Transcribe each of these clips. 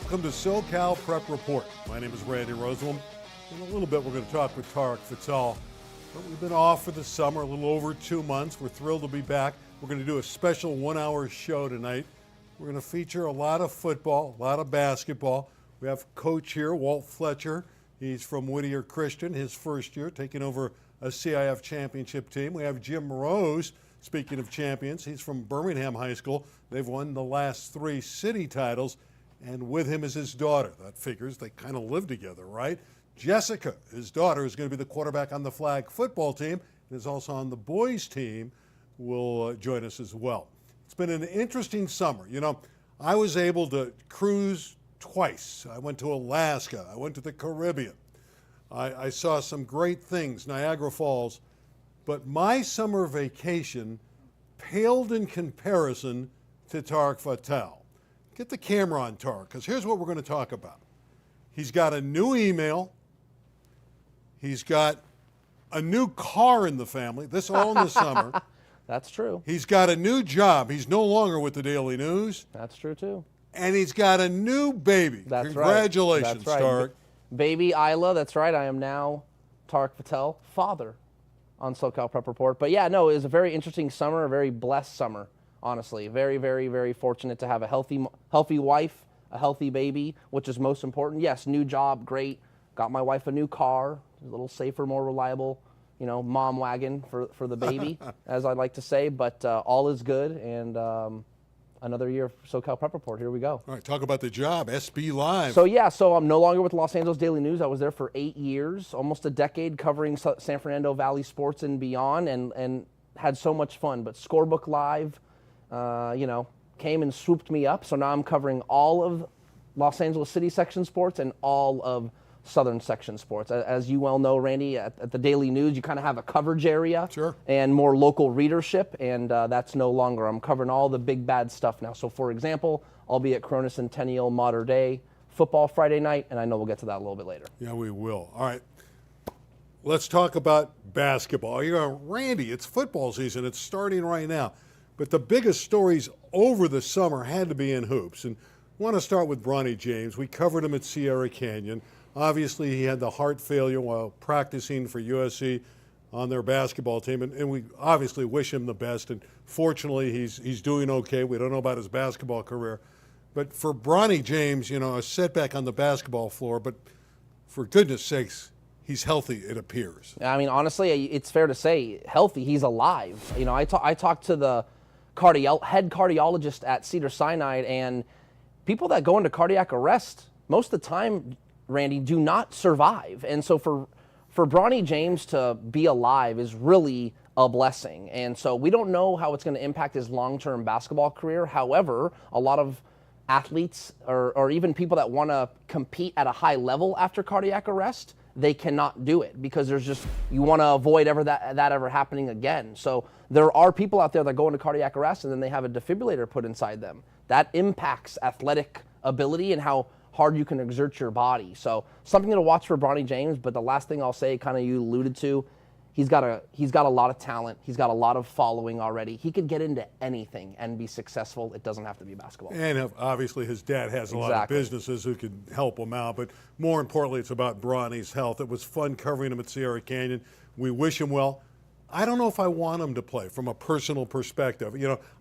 Welcome to SoCal Prep Report. My name is Randy Rosenblum. In a little bit, we're going to talk with Tarek. But we've been off for the summer, a little over 2 months. We're thrilled to be back. We're going to do a special 1-hour show tonight. We're going to feature a lot of football, a lot of basketball. We have coach here, Walt Fletcher. He's from Whittier Christian, his first year, taking over a CIF championship team. We have Jim Rose, speaking of champions. He's from Birmingham High School. They've won the last 3 city titles. And with him is his daughter. That figures they kind of live together, right? Jessica, his daughter, is going to be the quarterback on the flag football team and is also on the boys team, will join us as well. It's been an interesting summer. You know, I was able to cruise twice. I went to Alaska. I went to the Caribbean. I saw some great things, Niagara Falls. But my summer vacation paled in comparison to Tarek Fattal. Get the camera on Tarek, because here's what we're going to talk about. He's got a new email. He's got a new car in the family. This all in the summer. That's true. He's got a new job. He's no longer with the Daily News. That's true, too. And he's got a new baby. That's Congratulations, right. That's right. Tarek. Baby Isla, that's right. I am now Tarek Fattal, father on SoCal Prep Report. But yeah, no, it was a very interesting summer, a very blessed summer. Honestly, very, very, very fortunate to have a healthy wife, a healthy baby, which is most important. Yes, new job, great. Got my wife a new car, a little safer, more reliable, you know, mom wagon for the baby, as I like to say. But all is good, and another year of SoCal Prep Report. Here we go. All right, talk about the job, SB Live. So I'm no longer with Los Angeles Daily News. I was there for 8 years, almost a decade, covering San Fernando Valley sports and beyond, and had so much fun. But Scorebook Live, came and swooped me up. So now I'm covering all of Los Angeles City section sports and all of Southern section sports. As you well know, Randy, at the Daily News, you kind of have a coverage area and more local readership, and that's no longer. I'm covering all the big bad stuff now. So, for example, I'll be at Corona Centennial Mater Dei football Friday night, and I know we'll get to that a little bit later. Yeah, we will. All right. Let's talk about basketball. Randy, it's football season. It's starting right now. But the biggest stories over the summer had to be in hoops. And I want to start with Bronny James. We covered him at Sierra Canyon. Obviously, he had the heart failure while practicing for USC on their basketball team. And we obviously wish him the best. And fortunately, he's doing okay. We don't know about his basketball career. But for Bronny James, a setback on the basketball floor. But for goodness sakes, he's healthy, it appears. I mean, honestly, it's fair to say healthy. He's alive. I talked to the head cardiologist at Cedars-Sinai, and people that go into cardiac arrest most of the time, Randy, do not survive. And so for Bronny James to be alive is really a blessing. And so we don't know how it's going to impact his long-term basketball career. However, a lot of athletes or even people that want to compete at a high level after cardiac arrest, they cannot do it because you want to avoid that ever happening again. So there are people out there that go into cardiac arrest and then they have a defibrillator put inside them. That impacts athletic ability and how hard you can exert your body. So something to watch for Bronny James. But the last thing I'll say, kind of you alluded to, he's got a lot of talent. He's got a lot of following already. He could get into anything and be successful. It doesn't have to be basketball. And obviously his dad has a lot of businesses who can help him out. But more importantly, it's about Bronny's health. It was fun covering him at Sierra Canyon. We wish him well. I don't know if I want him to play from a personal perspective.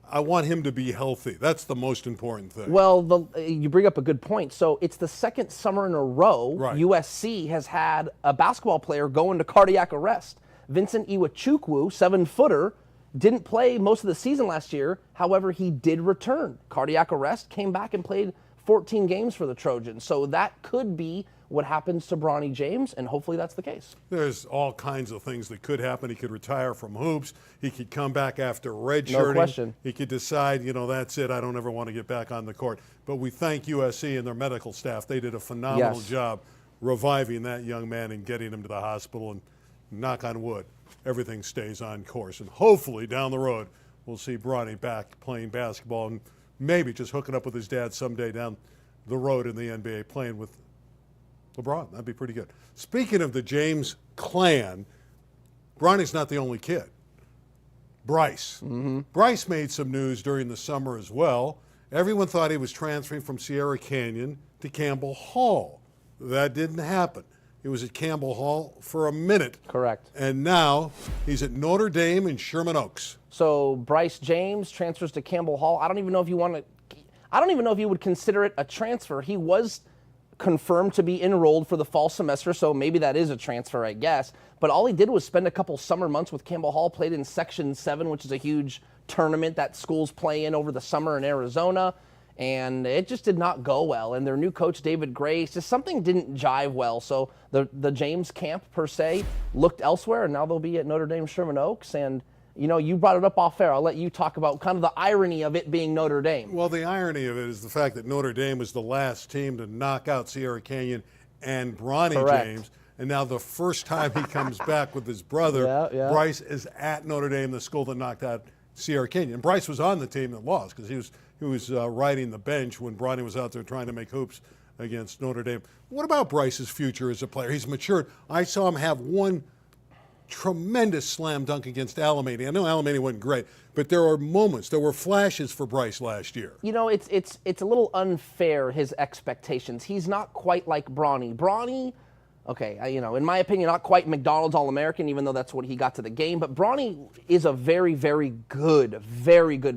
I want him to be healthy. That's the most important thing. Well, you bring up a good point. So it's the second summer in a row USC has had a basketball player go into cardiac arrest. Vincent Iwachukwu, 7-footer, didn't play most of the season last year. However, he did return. Cardiac arrest, came back and played 14 games for the Trojans. So that could be what happens to Bronny James, and hopefully that's the case. There's all kinds of things that could happen. He could retire from hoops. He could come back after redshirting. No question. He could decide, that's it. I don't ever want to get back on the court. But we thank USC and their medical staff. They did a phenomenal job reviving that young man and getting him to the hospital. And knock on wood, everything stays on course. And hopefully down the road, we'll see Bronny back playing basketball and maybe just hooking up with his dad someday down the road in the NBA playing with LeBron. That'd be pretty good. Speaking of the James clan, Bronny's not the only kid. Bryce. Bryce made some news during the summer as well, Everyone thought he was transferring from Sierra Canyon to Campbell Hall. That didn't happen. He was at Campbell Hall for a minute. Correct. And now he's at Notre Dame in Sherman Oaks. So Bryce James transfers to Campbell Hall. I don't even know if you would consider it a transfer. He was confirmed to be enrolled for the fall semester, so maybe that is a transfer, I guess. But all he did was spend a couple summer months with Campbell Hall, played in Section 7, which is a huge tournament that schools play in over the summer in Arizona, and it just did not go well. And their new coach, David Gray, just something didn't jive well. So the James camp, per se, looked elsewhere, and now they'll be at Notre Dame Sherman Oaks. And you know, you brought it up off air. I'll let you talk about kind of the irony of it being Notre Dame. Well, the irony of it is the fact that Notre Dame was the last team to knock out Sierra Canyon and Bronny Correct. James. And now the first time he comes back with his brother, Bryce is at Notre Dame, the school that knocked out Sierra Canyon. And Bryce was on the team that lost because he was riding the bench when Bronny was out there trying to make hoops against Notre Dame. What about Bryce's future as a player? He's matured. I saw him have one tremendous slam dunk against Alameda. I know Alameda wasn't great, but there are moments, there were flashes for Bryce last year. You know, it's a little unfair, his expectations. He's not quite like Bronny. Bronny, okay, you know, in my opinion, not quite McDonald's All-American, even though that's what he got to the game, but Bronny is a very, very good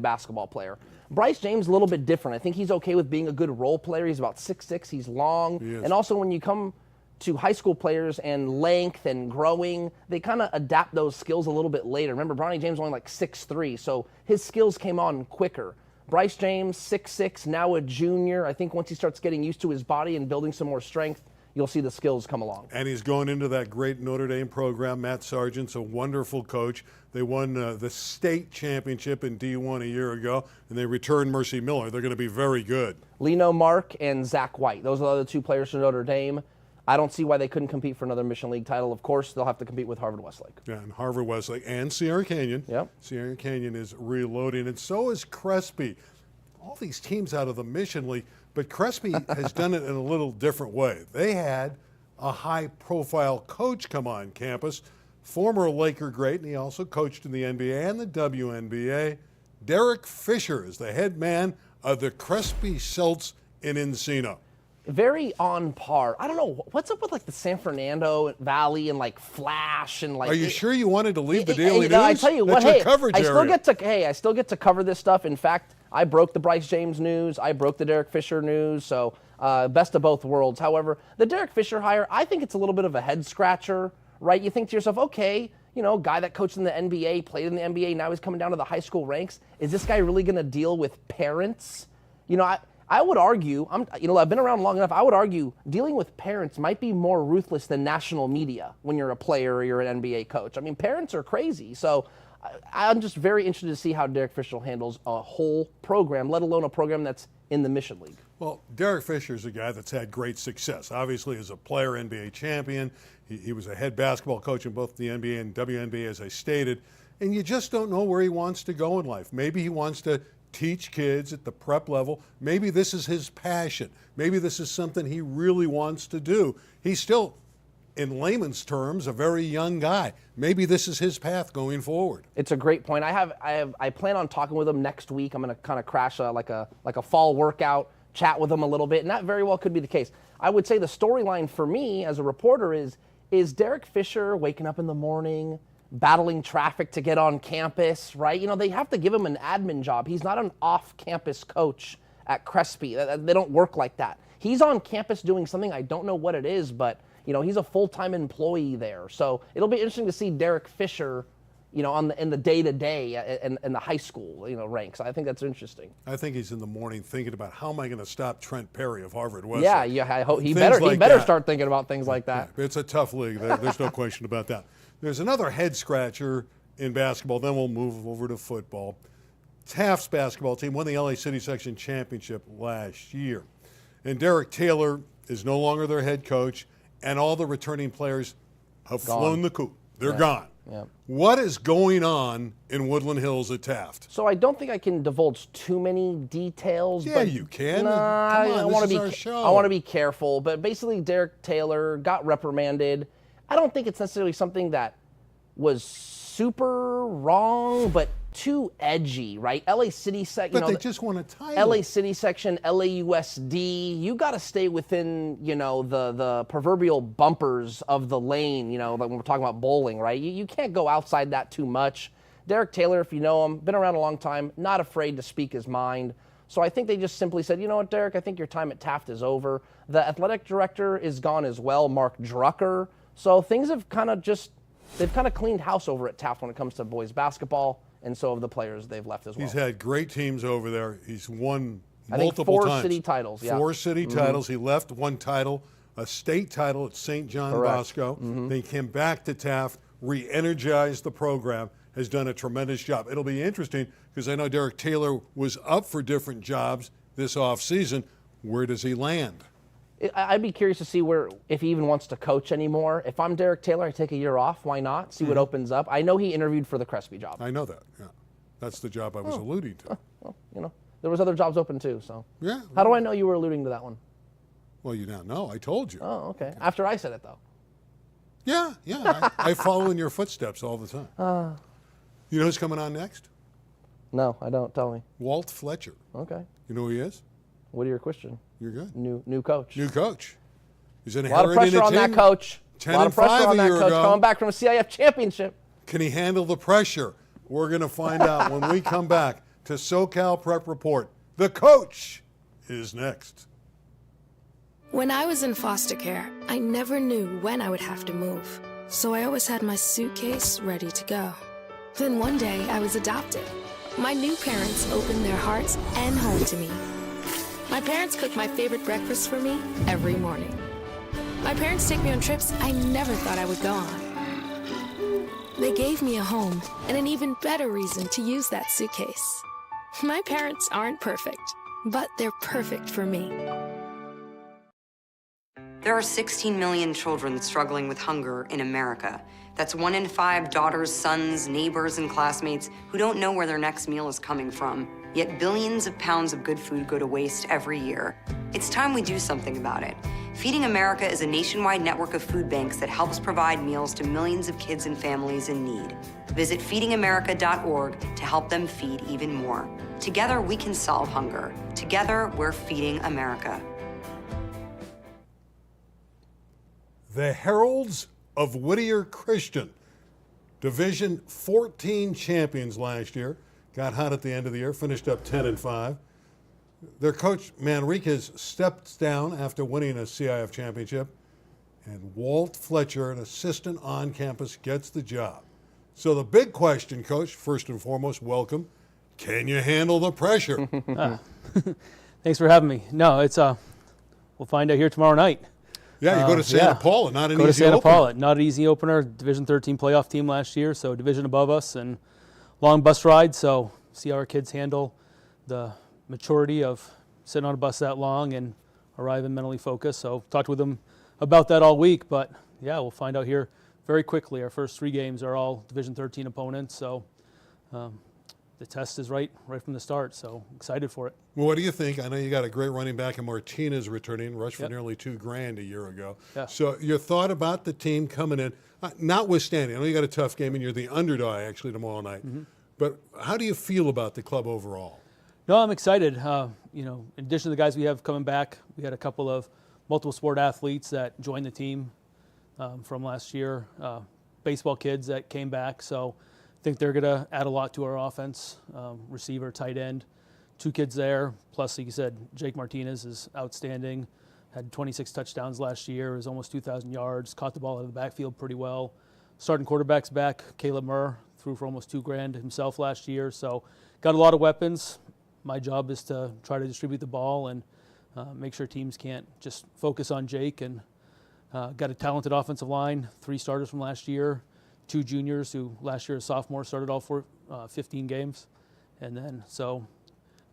basketball player. Bryce James, a little bit different. I think he's okay with being a good role player. He's about 6'6", he's long, and also when you come to high school players and length and growing, they kind of adapt those skills a little bit later. Remember, Bronny James only like 6'3", so his skills came on quicker. Bryce James, 6'6", now a junior. I think once he starts getting used to his body and building some more strength, you'll see the skills come along. And he's going into that great Notre Dame program. Matt Sargent's a wonderful coach. They won the state championship in D1 a year ago, and they returned Mercy Miller. They're going to be very good. Leno Mark and Zach White. Those are the other two players for Notre Dame. I don't see why they couldn't compete for another Mission League title. Of course, they'll have to compete with Harvard-Westlake. Yeah, and Harvard-Westlake and Sierra Canyon. Yep. Sierra Canyon is reloading, and so is Crespi. All these teams out of the Mission League, but Crespi has done it in a little different way. They had a high-profile coach come on campus, former Laker great, and he also coached in the NBA and the WNBA. Derek Fisher is the head man of the Crespi Celts in Encino. Very on par. I don't know what's up with like the San Fernando Valley and like Flash and like. Are you sure you wanted to leave the Daily News? I tell you what, That's hey, your coverage area. I still get to cover this stuff. In fact, I broke the Bryce James news. I broke the Derek Fisher news. So best of both worlds. However, the Derek Fisher hire, I think it's a little bit of a head scratcher, right? You think to yourself, okay, you know, guy that coached in the NBA, played in the NBA, now he's coming down to the high school ranks. Is this guy really going to deal with parents? You know, I would argue, I've been around long enough, I would argue dealing with parents might be more ruthless than national media when you're a player or you're an NBA coach. I mean, parents are crazy. So I'm just very interested to see how Derek Fisher handles a whole program, let alone a program that's in the Mission League. Well, Derek Fisher's a guy that's had great success. Obviously, as a player, NBA champion. He was a head basketball coach in both the NBA and WNBA, as I stated. And you just don't know where he wants to go in life. Maybe he wants to teach kids at the prep level. Maybe this is his passion. Maybe this is something he really wants to do. He's still, in layman's terms, a very young guy. Maybe this is his path going forward. It's a great point. I plan on talking with him next week. I'm going to kind of crash like a fall workout, chat with him a little bit, and that very well could be the case. I would say the storyline for me as a reporter is Derek Fisher waking up in the morning, battling traffic to get on campus, right? You know, they have to give him an admin job. He's not an off-campus coach at Crespi. They don't work like that. He's on campus doing something, I don't know what it is, but, you know, he's a full-time employee there. So it'll be interesting to see Derek Fisher, you know, in the day-to-day and the high school, you know, ranks. I think that's interesting. I think he's in the morning thinking about how am I going to stop Trent Perry of Harvard-Westlake. Yeah, I hope he better start thinking about things like that. Yeah, it's a tough league. There's no question about that. There's another head scratcher in basketball, then we'll move over to football. Taft's basketball team won the LA City Section Championship last year. And Derek Taylor is no longer their head coach, and all the returning players have flown the coop. They're gone. Yeah. What is going on in Woodland Hills at Taft? So I don't think I can divulge too many details. Yeah, but you can. Come on, this is our show. I want to be careful. But basically, Derek Taylor got reprimanded. I don't think it's necessarily something that was super wrong, but too edgy, right? LA City section. But they just won a title. LA City section, LAUSD. You got to stay within, the proverbial bumpers of the lane, like when we're talking about bowling, right? You can't go outside that too much. Derek Taylor, if you know him, been around a long time, not afraid to speak his mind. So I think they just simply said, you know what, Derek, I think your time at Taft is over. The athletic director is gone as well, Mark Drucker. So things have they've kind of cleaned house over at Taft when it comes to boys basketball, and so have the players they've left as well. He's had great teams over there. He's won I think multiple times. 4 city titles, yeah. 4 city titles. He left one title, a state title at St. John Bosco. Then he came back to Taft, re-energized the program, has done a tremendous job. It'll be interesting because I know Derek Taylor was up for different jobs this offseason. Where does he land? I'd be curious to see if he even wants to coach anymore. If I'm Derek Taylor, I take a year off. Why not? See what opens up. I know he interviewed for the Crespi job. I know that, yeah. That's the job I was alluding to. Well, there was other jobs open too, so. Yeah. How do I know you were alluding to that one? Well, you now know. I told you. Oh, okay. After I said it, though. Yeah. I follow in your footsteps all the time. You know who's coming on next? No, I don't. Tell me. Walt Fletcher. Okay. You know who he is? Whittier Christian. You're good. New coach. New coach. He's A lot of pressure on that coach. 10 a lot and of pressure 5 on a that year coach ago. coming back from a CIF championship. Can he handle the pressure? We're going to find out when we come back to SoCal Prep Report. The coach is next. When I was in foster care, I never knew when I would have to move. So I always had my suitcase ready to go. Then one day I was adopted. My new parents opened their hearts and home to me. My parents cook my favorite breakfast for me every morning. My parents take me on trips I never thought I would go on. They gave me a home and an even better reason to use that suitcase. My parents aren't perfect, but they're perfect for me. There are 16 million children struggling with hunger in America. That's 1 in 5 daughters, sons, neighbors, and classmates who don't know where their next meal is coming from. Yet billions of pounds of good food go to waste every year. It's time we do something about it. Feeding America is a nationwide network of food banks that helps provide meals to millions of kids and families in need. Visit feedingamerica.org to help them feed even more. Together, we can solve hunger. Together, we're feeding America. The Heralds of Whittier Christian, Division 14 champions last year, got hot at the end of the year, finished up 10 and 5. Their coach Manriquez stepped down after winning a CIF championship, and Walt Fletcher, an assistant on campus, gets the job. So the big question, Coach, first and foremost, welcome. Can you handle the pressure? Thanks for having me. No, it's we'll find out here tomorrow night. Yeah, you go to Santa Paula, not an easy opener. Go to Santa Paula, not an easy opener. Division 13 playoff team last year, so division above us, and long bus ride. So see how our kids handle the maturity of sitting on a bus that long and arriving mentally focused. So talked with them about that all week, but yeah, we'll find out here very quickly. Our first 3 games are all Division 13 opponents, so the test is right from the start, so excited for it. Well, what do you think? I know you got a great running back in Martinez returning, rushed for nearly $2,000 a year ago. Yeah. So your thought about the team coming in, notwithstanding, I know you got a tough game and you're the underdog actually tomorrow night, but how do you feel about the club overall? No, I'm excited. In addition to the guys we have coming back, we had a couple of multiple sport athletes that joined the team from last year, baseball kids that came back, so I think they're going to add a lot to our offense. Receiver, tight end, 2 kids there. Plus, like you said, Jake Martinez is outstanding. Had 26 touchdowns last year, was almost 2,000 yards, caught the ball out of the backfield pretty well. Starting quarterback's back, Caleb Murr, threw for almost $2,000 himself last year. So got a lot of weapons. My job is to try to distribute the ball and make sure teams can't just focus on Jake. And got a talented offensive line, 3 starters from last year. 2 juniors who last year as sophomores started all 15 games. And then, so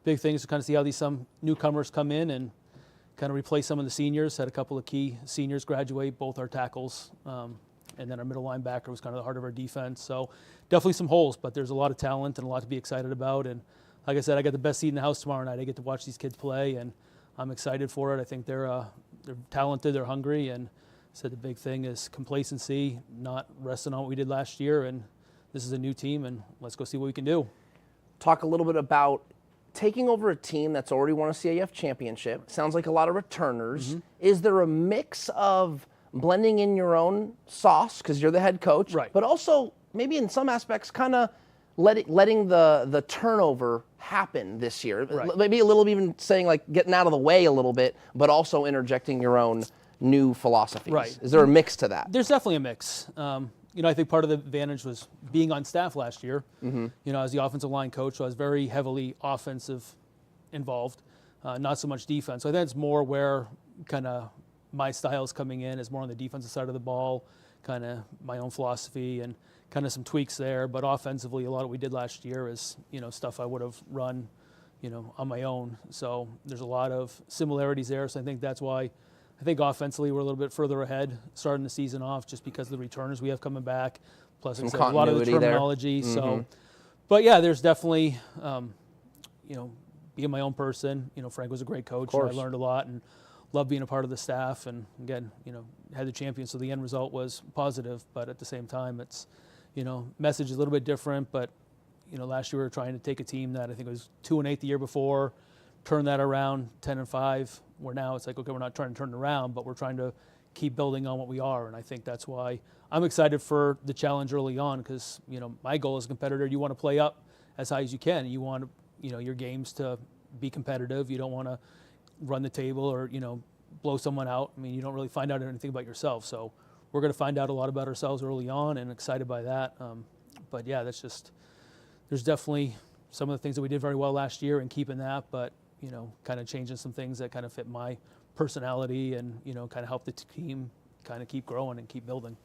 big things to kind of see how some newcomers come in and kind of replace some of the seniors. Had a couple of key seniors graduate, both our tackles. And then our middle linebacker was kind of the heart of our defense. So definitely some holes, but there's a lot of talent and a lot to be excited about. And like I said, I got the best seat in the house tomorrow night. I get to watch these kids play, and I'm excited for it. I think they're talented, they're hungry, and said the big thing is complacency, not resting on what we did last year, and this is a new team, and let's go see what we can do. talk a little bit about taking over a team that's already won a CAF championship. Sounds like a lot of returners. Is there a mix of blending in your own sauce because you're the head coach, Right. but also maybe in some aspects kind of letting the turnover happen this year? Right. Maybe a little even saying like getting out of the way a little bit, but also interjecting your own new philosophies. Right. Is there a mix to that? There's definitely a mix. I think part of the advantage was being on staff last year. As the offensive line coach, so I was very heavily offensive involved, not so much defense. So I think it's more where kind of my style is coming in is more on the defensive side of the ball, kind of my own philosophy and kind of some tweaks there. But offensively, a lot of what we did last year is, stuff I would have run, on my own. So there's a lot of similarities there. So I think that's why I think offensively we're a little bit further ahead starting the season off just because of the returners we have coming back, plus like I said, a lot of the terminology. So, but yeah, there's definitely, being my own person. Frank was a great coach, and I learned a lot and loved being a part of the staff. And again, had the champion, so the end result was positive. But at the same time, it's, message is a little bit different. But last year we were trying to take a team that I think was 2-8 the year before, turn that around 10-5. Where now it's like, okay, we're not trying to turn it around, but we're trying to keep building on what we are. And I think that's why I'm excited for the challenge early on because, my goal as a competitor, you want to play up as high as you can. You want, your games to be competitive. You don't want to run the table or, blow someone out. I mean, you don't really find out anything about yourself. So we're going to find out a lot about ourselves early on and excited by that. But yeah, there's definitely some of the things that we did very well last year and keeping that, but kind of changing some things that kind of fit my personality and, kind of help the team kind of keep growing and keep building.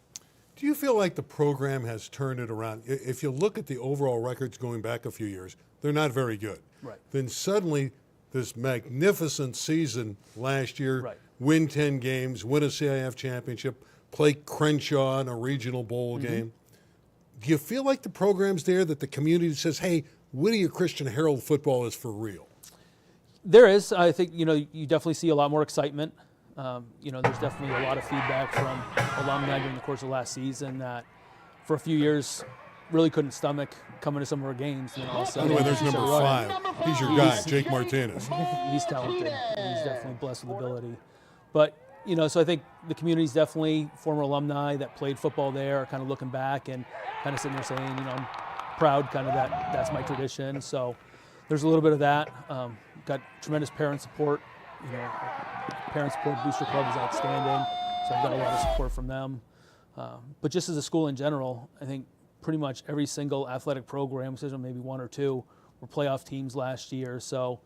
Do you feel like the program has turned it around? If you look at the overall records going back a few years, they're not very good. Right. Then suddenly this magnificent season last year, Right. win 10 games, win a CIF championship, play Crenshaw in a regional bowl game. Do you feel like the program's there, that the community says, hey, Whittier Christian Herald football is for real? There is. I think, you definitely see a lot more excitement. There's definitely a lot of feedback from alumni during the course of last season that for a few years really couldn't stomach coming to some of our games. And then all of a By sudden, the way, there's number 5. He's your guy, Jake Martinez. He's talented. He's definitely blessed with ability. But, so I think the community's definitely former alumni that played football there are kind of looking back and kind of sitting there saying, I'm proud kind of that's my tradition. So there's a little bit of that. Got tremendous parent support. Parent support Booster Club is outstanding. So I've got a lot of support from them. But just as a school in general, I think pretty much every single athletic program, except maybe one or two, were playoff teams last year. So,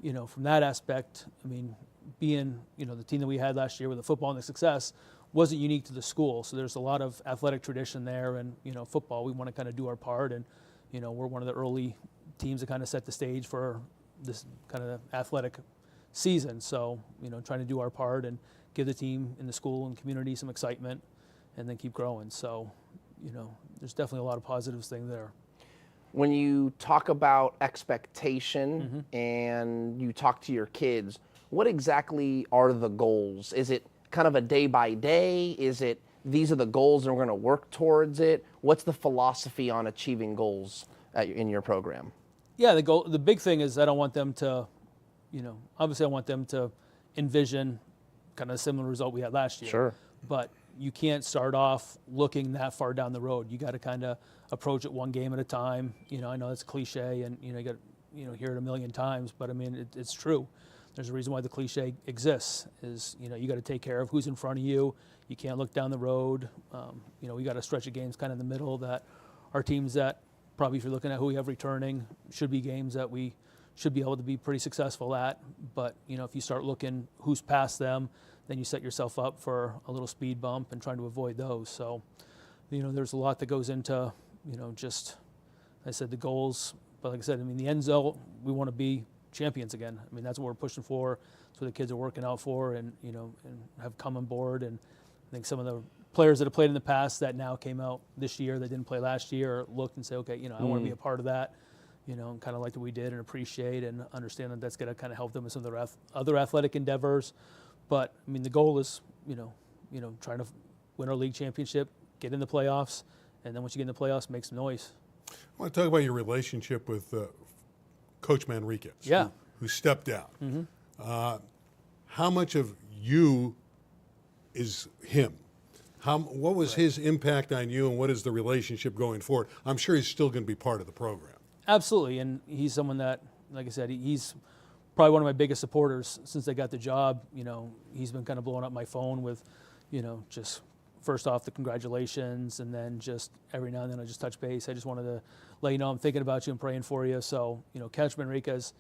from that aspect, I mean, being, the team that we had last year with the football and the success wasn't unique to the school. So there's a lot of athletic tradition there. And, football, we want to kind of do our part. And, we're one of the early teams that kind of set the stage for this kind of athletic season. So, trying to do our part and give the team and the school and community some excitement and then keep growing. So, there's definitely a lot of positives things there. When you talk about expectation and you talk to your kids, what exactly are the goals? Is it kind of a day by day? Is it these are the goals and we're going to work towards it? What's the philosophy on achieving goals in your program? Yeah, the big thing is I don't want them to, obviously I want them to envision kind of a similar result we had last year. Sure. But you can't start off looking that far down the road. You got to kind of approach it one game at a time. I know it's cliche and, you got hear it a million times, but I mean, it's true. There's a reason why the cliche exists is, you got to take care of who's in front of you. You can't look down the road. We got to stretch of games kind of in the middle that are teams that probably, if you're looking at who we have returning, should be games that we should be able to be pretty successful at. But, if you start looking who's past them, then you set yourself up for a little speed bump and trying to avoid those. So, there's a lot that goes into, just, I said, the goals. But like I said, I mean, the end result, we want to be champions again. I mean, that's what we're pushing for. That's what the kids are working out for and, and have come on board. And I think some of the players that have played in the past that now came out this year that didn't play last year looked and say, okay, I want to be a part of that, and kind of like what we did and appreciate and understand that that's going to kind of help them with some of their other athletic endeavors. But, I mean, the goal is, trying to win our league championship, get in the playoffs, and then once you get in the playoffs, make some noise I want to talk about your relationship with Coach Manriquez, Yeah. who stepped down. How much of you is him? What was his impact on you, and what is the relationship going forward? I'm sure he's still going to be part of the program. Absolutely, and he's someone that, like I said, he's probably one of my biggest supporters since I got the job. You know, he's been kind of blowing up my phone with, you know, just first off the congratulations, and then just every now and then I just touch base. I just wanted to let you know I'm thinking about you and praying for you. So, you know, Coach Manriquez,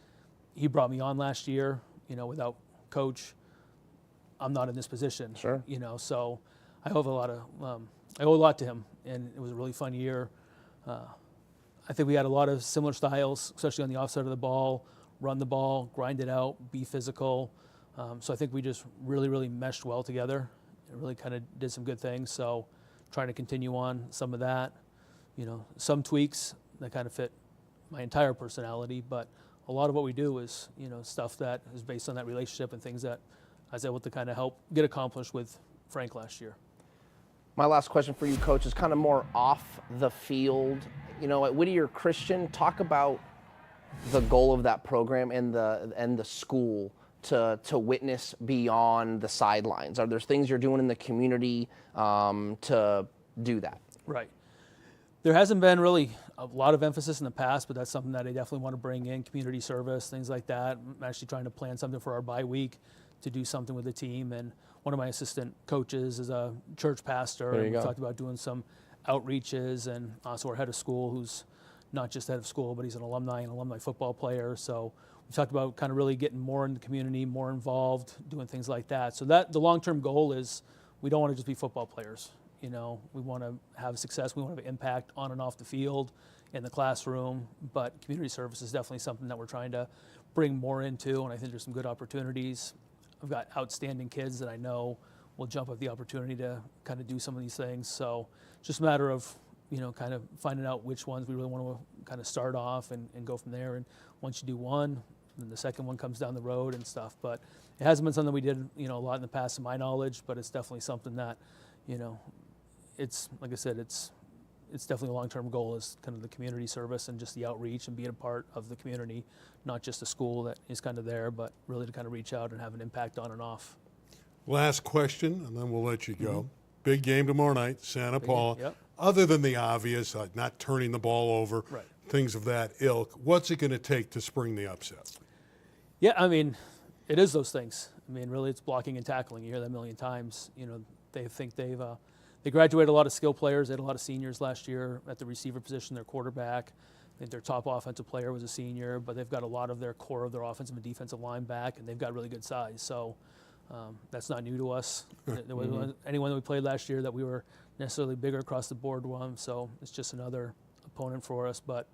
he brought me on last year. You know, without Coach, I'm not in this position. Sure. You know, so I owe a lot to him, and it was a really fun year. I think we had a lot of similar styles, especially on the offside of the ball, run the ball, grind it out, be physical. So I think we just really, really meshed well together. It really kind of did some good things. So trying to continue on some of that, you know, some tweaks that kind of fit my entire personality, but a lot of what we do is, you know, stuff that is based on that relationship and things that I was able to kind of help get accomplished with Frank last year. My last question for you, Coach, is kind of more off the field. You know, at Whittier Christian, talk about the goal of that program and the school to witness beyond the sidelines. Are there things you're doing in the community to do that? Right. There hasn't been really a lot of emphasis in the past, but that's something that I definitely want to bring in, community service, things like that. I'm actually trying to plan something for our bye week to do something with the team. And one of my assistant coaches is a church pastor. There you and we go. talked about doing some outreaches, and also our head of school, who's not just head of school, but he's an alumni football player. So we talked about kind of really getting more in the community, more involved, doing things like that. So that the long-term goal is we don't want to just be football players. You know, we want to have success. We want to have impact on and off the field, in the classroom. But community service is definitely something that we're trying to bring more into, and I think there's some good opportunities. I've got outstanding kids that I know will jump at the opportunity to kind of do some of these things. So just a matter of, you know, kind of finding out which ones we really want to kind of start off and go from there. And once you do one, then the second one comes down the road and stuff. But it hasn't been something we did, you know, a lot in the past, to my knowledge, but it's definitely something that, you know, it's, like I said, it's definitely a long-term goal, is kind of the community service and just the outreach and being a part of the community, not just a school that is kind of there, but really to kind of reach out and have an impact on and off. Last question, and then we'll let you go. Big game tomorrow night, Santa Paula. Yep. Other than the obvious, not turning the ball over, Right. things of that ilk, what's it going to take to spring the upset? Yeah, I mean, it is those things. I mean, really, it's blocking and tackling. You hear that a million times. You know, they think they graduated a lot of skill players. They had a lot of seniors last year at the receiver position, their quarterback. I think their top offensive player was a senior, but they've got a lot of their core of their offensive and defensive line back, and they've got really good size. So that's not new to us. There wasn't anyone that we played last year that we were necessarily bigger across the board one, so it's just another opponent for us. But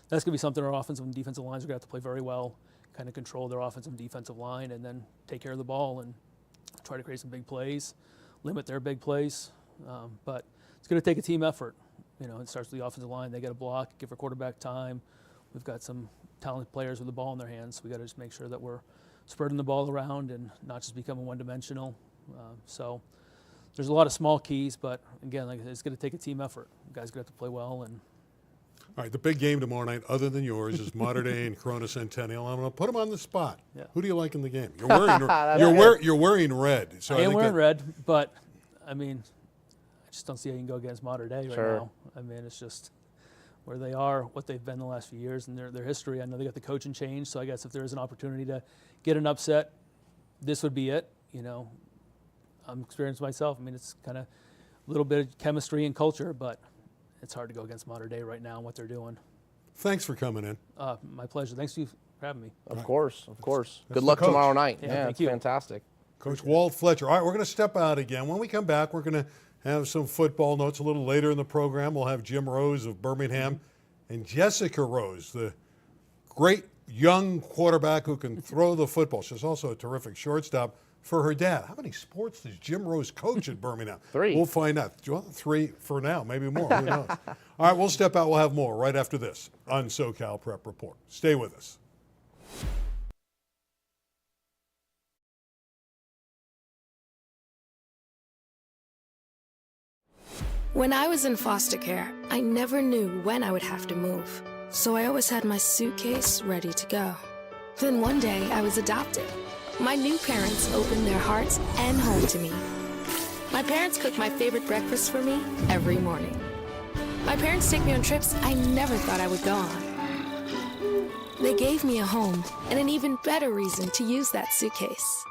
that's going to be something our offensive and defensive lines are going to have to play very well, kind of control their offensive and defensive line, and then take care of the ball and try to create some big plays, limit their big plays. But it's going to take a team effort. You know, it starts with the offensive line. They got to block, give our quarterback time. We've got some talented players with the ball in their hands, so we got to just make sure that we're spreading the ball around and not just becoming one-dimensional. So there's a lot of small keys, but again, like I said, it's going to take a team effort. You guys going to have to play well. And All right, the big game tomorrow night, other than yours, is Mater Dei and Corona Centennial. I'm going to put them on the spot. Yeah. Who do you like in the game? You're wearing red. So I am think wearing that- red, but I mean, I just don't see how you can go against Mater Dei right Sure. now. I mean, it's just where they are, what they've been the last few years, and their history. I know they got the coaching change, so I guess if there is an opportunity to get an upset, this would be it. You know, I'm experienced myself. I mean, it's kind of a little bit of chemistry and culture, but it's hard to go against Mater Dei right now and what they're doing. Thanks for coming in. My pleasure. Thanks to you for having me. Of course, of course. that's Good the luck coach. tomorrow night. Yeah, Yeah, thank it's you. fantastic. Coach Walt, Fletcher. All right, we're going to step out again. When we come back, we're going to have some football notes a little later in the program. We'll have Jim Rose of Birmingham and Jessica Rose, the great young quarterback who can throw the football. She's also a terrific shortstop for her dad. How many sports does Jim Rose coach at Birmingham? 3. We'll find out. Well, 3 for now, maybe more. Who knows? All right, we'll step out. We'll have more right after this on SoCal Prep Report. Stay with us. When I was in foster care, I never knew when I would have to move. So I always had my suitcase ready to go. Then one day I was adopted. My new parents opened their hearts and home to me. My parents cook my favorite breakfast for me every morning. My parents take me on trips I never thought I would go on. They gave me a home and an even better reason to use that suitcase.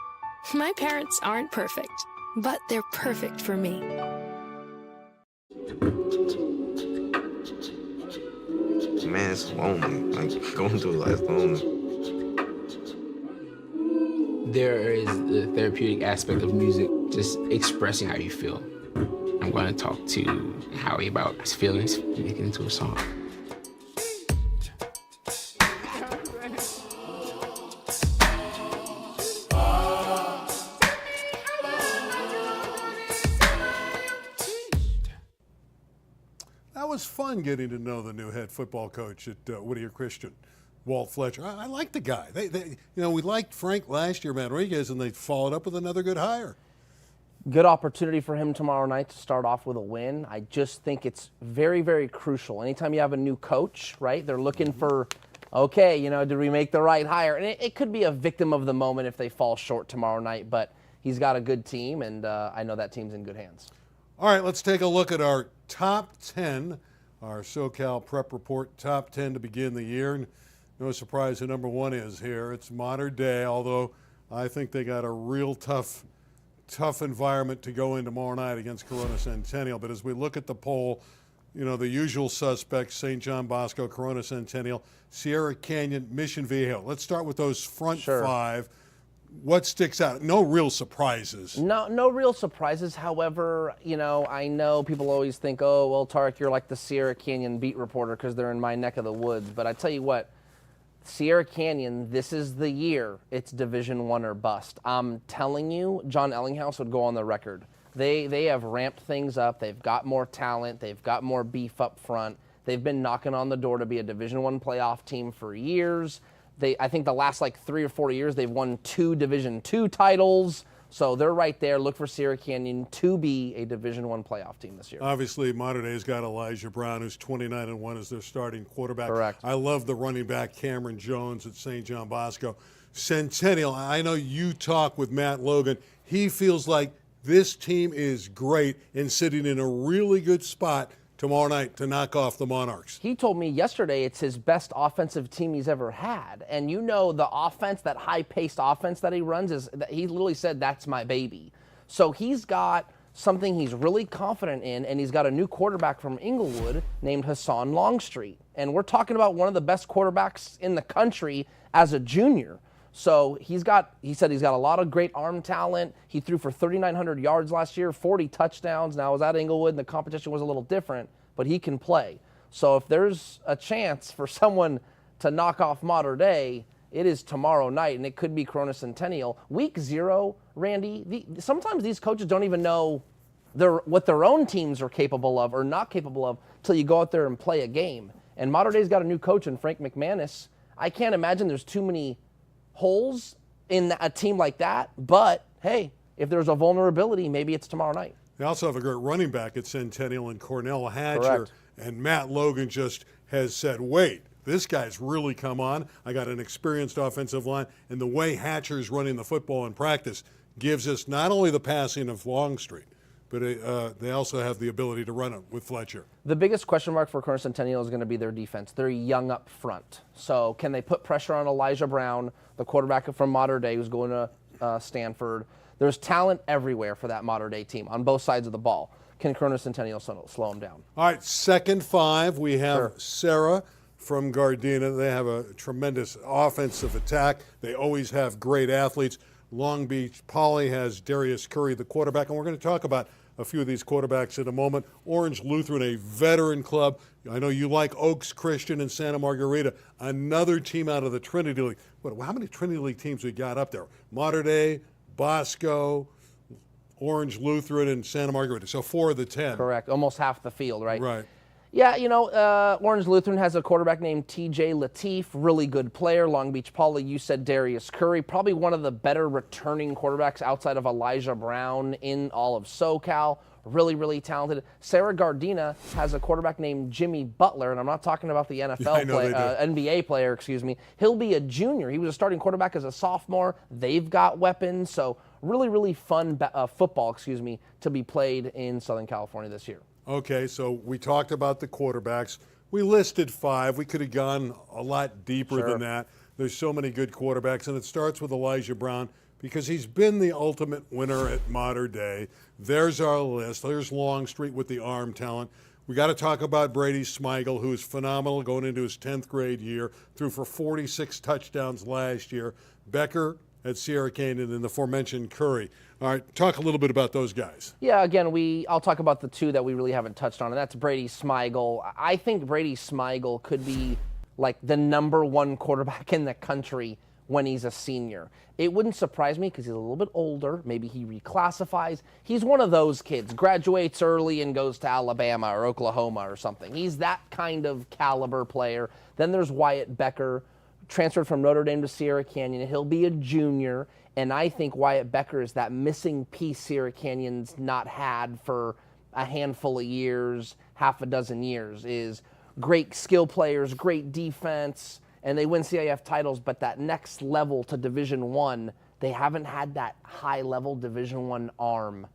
My parents aren't perfect, but they're perfect for me. Man, it's lonely. Like, going through life lonely. There is the therapeutic aspect of music, just expressing how you feel. I'm going to talk to Howie about his feelings, make it into a song. That was fun getting to know the new head football coach at Whittier Christian, Walt Fletcher. I like the guy. We liked Frank last year, Rodriguez, and they followed up with another good hire. Good opportunity for him tomorrow night to start off with a win. I just think it's very, very crucial. Anytime you have a new coach, right, they're looking for, okay, did we make the right hire? And it could be a victim of the moment if they fall short tomorrow night, but he's got a good team, and I know that team's in good hands. All right, let's take a look at our top 10, our SoCal Prep Report top 10 to begin the year. And no surprise who number one is here. It's Mater Dei, although I think they got a real tough environment to go in tomorrow night against Corona Centennial. But as we look at the poll, the usual suspects, St. John Bosco, Corona Centennial, Sierra Canyon, Mission Viejo. Let's start with those front five. What sticks out? No real surprises. No real surprises. However, I know people always think, oh, well, Tarek, you're like the Sierra Canyon beat reporter because they're in my neck of the woods. But I tell you what, Sierra Canyon, this is the year it's Division I or bust. I'm telling you, John Ellinghouse would go on the record. They have ramped things up. They've got more talent. They've got more beef up front. They've been knocking on the door to be a Division I playoff team for years. I think the last 3 or 4 years, they've won 2 Division II titles. So they're right there. Look for Sierra Canyon to be a Division I playoff team this year. Obviously, Mater Dei's got Elijah Brown, who's 29-1 as their starting quarterback. Correct. I love the running back Cameron Jones at St. John Bosco. Centennial, I know you talk with Matt Logan. He feels like this team is great and sitting in a really good spot tomorrow night to knock off the Monarchs. He told me yesterday it's his best offensive team he's ever had. And the offense, that high-paced offense that he runs, he literally said, that's my baby. So he's got something he's really confident in, and he's got a new quarterback from Inglewood named Hassan Longstreet. And we're talking about one of the best quarterbacks in the country as a junior. So he said he's got a lot of great arm talent. He threw for 3,900 yards last year, 40 touchdowns. Now, I was at Inglewood, and the competition was a little different, but he can play. So if there's a chance for someone to knock off Mater Dei, it is tomorrow night, and it could be Corona Centennial. Week 0, Randy, sometimes these coaches don't even know what their own teams are capable of or not capable of till you go out there and play a game. And Mater Dei's got a new coach in Frank McManus. I can't imagine there's too many holes in a team like that, but hey, if there's a vulnerability, maybe it's tomorrow night. They also have a great running back at Centennial and Cornell Hatcher. Correct. And Matt Logan just has said, wait, this guy's really come on. I got an experienced offensive line, and the way Hatcher's running the football in practice gives us not only the passing of Longstreet, but they also have the ability to run it with Fletcher. The biggest question mark for Corona Centennial is going to be their defense. They're young up front. So can they put pressure on Elijah Brown, the quarterback from Mater Dei who's going to Stanford? There's talent everywhere for that Mater Dei team on both sides of the ball. Can Corona Centennial slow them down? All right, second 5, we have Sarah from Gardena. They have a tremendous offensive attack. They always have great athletes. Long Beach Poly has Darius Curry, the quarterback, and we're going to talk about a few of these quarterbacks in a moment. Orange Lutheran, a veteran club. I know you like Oaks Christian and Santa Margarita, another team out of the Trinity League. But how many Trinity League teams we got up there? Mater Dei, Bosco, Orange Lutheran, and Santa Margarita. So 4 of the 10. Correct. Almost half the field, right? Right. Yeah, Orange Lutheran has a quarterback named TJ Lateef, really good player. Long Beach Poly, you said Darius Curry, probably one of the better returning quarterbacks outside of Elijah Brown in all of SoCal. Really, really talented. Sarah Gardena has a quarterback named Jimmy Butler, and I'm not talking about the NFL NBA player, excuse me. He'll be a junior. He was a starting quarterback as a sophomore. They've got weapons, so really, really fun football, to be played in Southern California this year. Okay, so we talked about the quarterbacks. We listed 5. We could have gone a lot deeper than that. There's so many good quarterbacks, and it starts with Elijah Brown because he's been the ultimate winner at modern day. There's our list. There's Longstreet with the arm talent. We got to talk about Brady Smigel, who is phenomenal going into his 10th grade year, threw for 46 touchdowns last year. Becker at Sierra Canyon and the aforementioned Curry. All right, talk a little bit about those guys. Yeah, again, I'll talk about the 2 that we really haven't touched on, and that's Brady Smigel. I think Brady Smigel could be like the #1 quarterback in the country when he's a senior. It wouldn't surprise me because he's a little bit older. Maybe he reclassifies. He's one of those kids, graduates early and goes to Alabama or Oklahoma or something. He's that kind of caliber player. Then there's Wyatt Becker, transferred from Notre Dame to Sierra Canyon. He'll be a junior, and I think Wyatt Becker is that missing piece Sierra Canyon's not had for a handful of years, half a dozen years, is great skill players, great defense, and they win CIF titles, but that next level to Division I, they haven't had that high-level Division I arm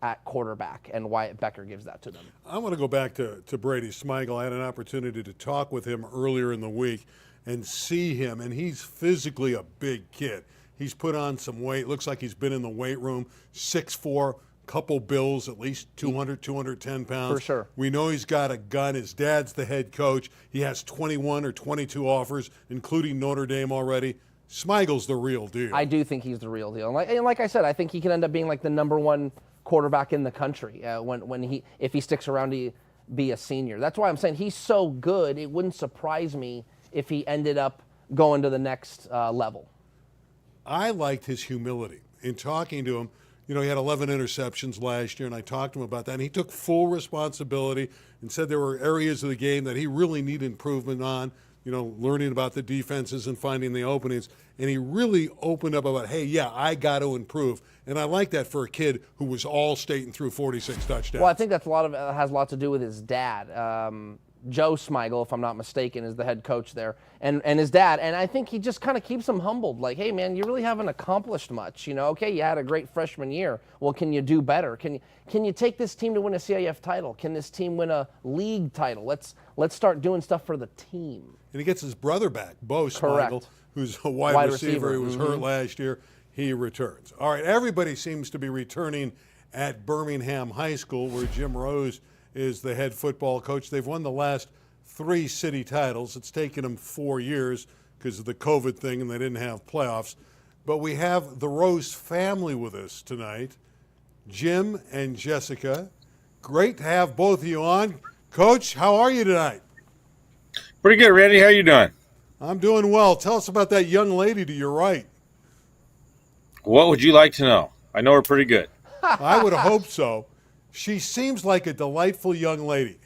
at quarterback, and Wyatt Becker gives that to them. I want to go back to Brady Smigel. I had an opportunity to talk with him earlier in the week and see him, and he's physically a big kid. He's put on some weight. Looks like he's been in the weight room. 6'4", couple bills, at least 200, 210 pounds. For sure. We know he's got a gun. His dad's the head coach. He has 21 or 22 offers, including Notre Dame already. Smigel's the real deal. I do think he's the real deal. And like I said, I think he can end up being like the #1 quarterback in the country if he sticks around to be a senior. That's why I'm saying he's so good, it wouldn't surprise me if he ended up going to the next level. I liked his humility. In talking to him, he had 11 interceptions last year, and I talked to him about that. And he took full responsibility and said there were areas of the game that he really needed improvement on, learning about the defenses and finding the openings. And he really opened up about, hey, yeah, I got to improve. And I like that for a kid who was all-state and threw 46 touchdowns. Well, I think has a lot to do with his dad. Joe Smigel, if I'm not mistaken, is the head coach there, and his dad. And I think he just kind of keeps him humbled. Like, hey, man, you really haven't accomplished much. Okay, you had a great freshman year. Well, can you do better? Can you take this team to win a CIF title? Can this team win a league title? Let's start doing stuff for the team. And he gets his brother back, Bo Smigel, who's a wide receiver. He was hurt last year. He returns. All right, everybody seems to be returning at Birmingham High School, where Jim Rose is the head football coach. They've won the last 3 city titles. It's taken them 4 years because of the COVID thing, and they didn't have playoffs. But we have the Rose family with us tonight, Jim and Jessica. Great to have both of you on. Coach, how are you tonight? Pretty good, Randy. How you doing? I'm doing well. Tell us about that young lady to your right. What would you like to know? I know her pretty good. I would hope so. She seems like a delightful young lady.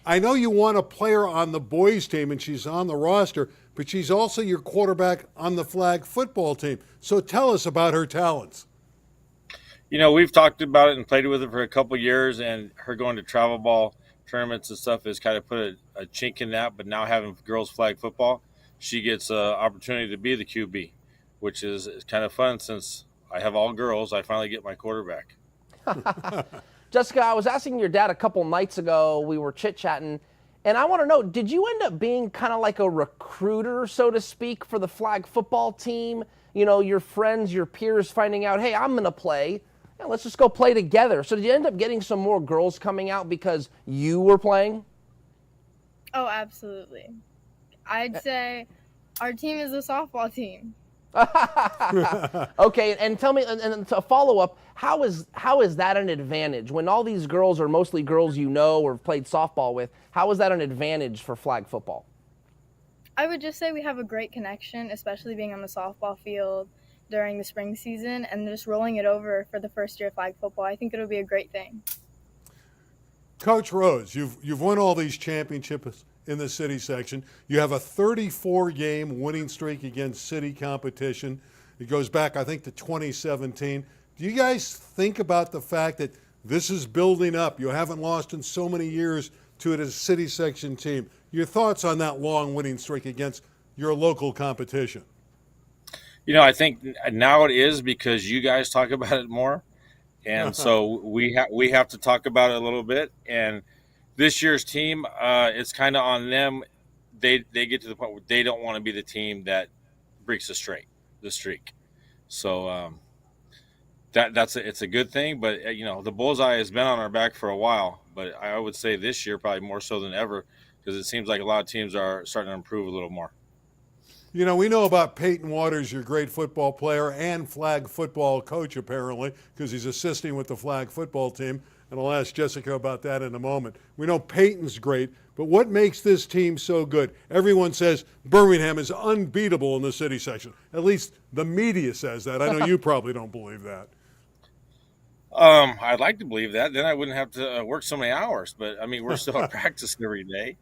I know you want to play her on the boys' team, and she's on the roster, but she's also your quarterback on the flag football team. So tell us about her talents. We've talked about it and played with her for a couple of years, and her going to travel ball tournaments and stuff has kind of put a chink in that. But now having girls flag football, she gets an opportunity to be the QB, which is kind of fun since I have all girls. I finally get my quarterback. Jessica, I was asking your dad a couple nights ago, we were chit-chatting, and I want to know, did you end up being kind of like a recruiter, so to speak, for the flag football team? Your friends, your peers finding out, hey, I'm going to play. Yeah, let's just go play together. So did you end up getting some more girls coming out because you were playing? Oh, absolutely. I'd say our team is a softball team. Okay, and tell me, and to follow up, how is that an advantage when all these girls are mostly girls or have played softball with? How is that an advantage for flag football? I would just say we have a great connection, especially being on the softball field during the spring season and just rolling it over for the first year of flag football. I think it'll be a great thing. Coach Rose, you've won all these championships in the city section. You have a 34-game winning streak against city competition. It goes back, I think, to 2017. Do you guys think about the fact that this is building up? You haven't lost in so many years to a city section team. Your thoughts on that long winning streak against your local competition? I think now it is because you guys talk about it more. And so we have to talk about it a little bit. And this year's team, it's kind of on them. They get to the point where they don't want to be the team that breaks the streak. So it's a good thing. But the bullseye has been on our back for a while. But I would say this year probably more so than ever, because it seems like a lot of teams are starting to improve a little more. We know about Peyton Waters, your great football player and flag football coach, apparently, because he's assisting with the flag football team. And I'll ask Jessica about that in a moment. We know Peyton's great, but what makes this team so good? Everyone says Birmingham is unbeatable in the city section. At least the media says that. I know you probably don't believe that. I'd like to believe that. Then I wouldn't have to work so many hours. But, we're still at practice every day.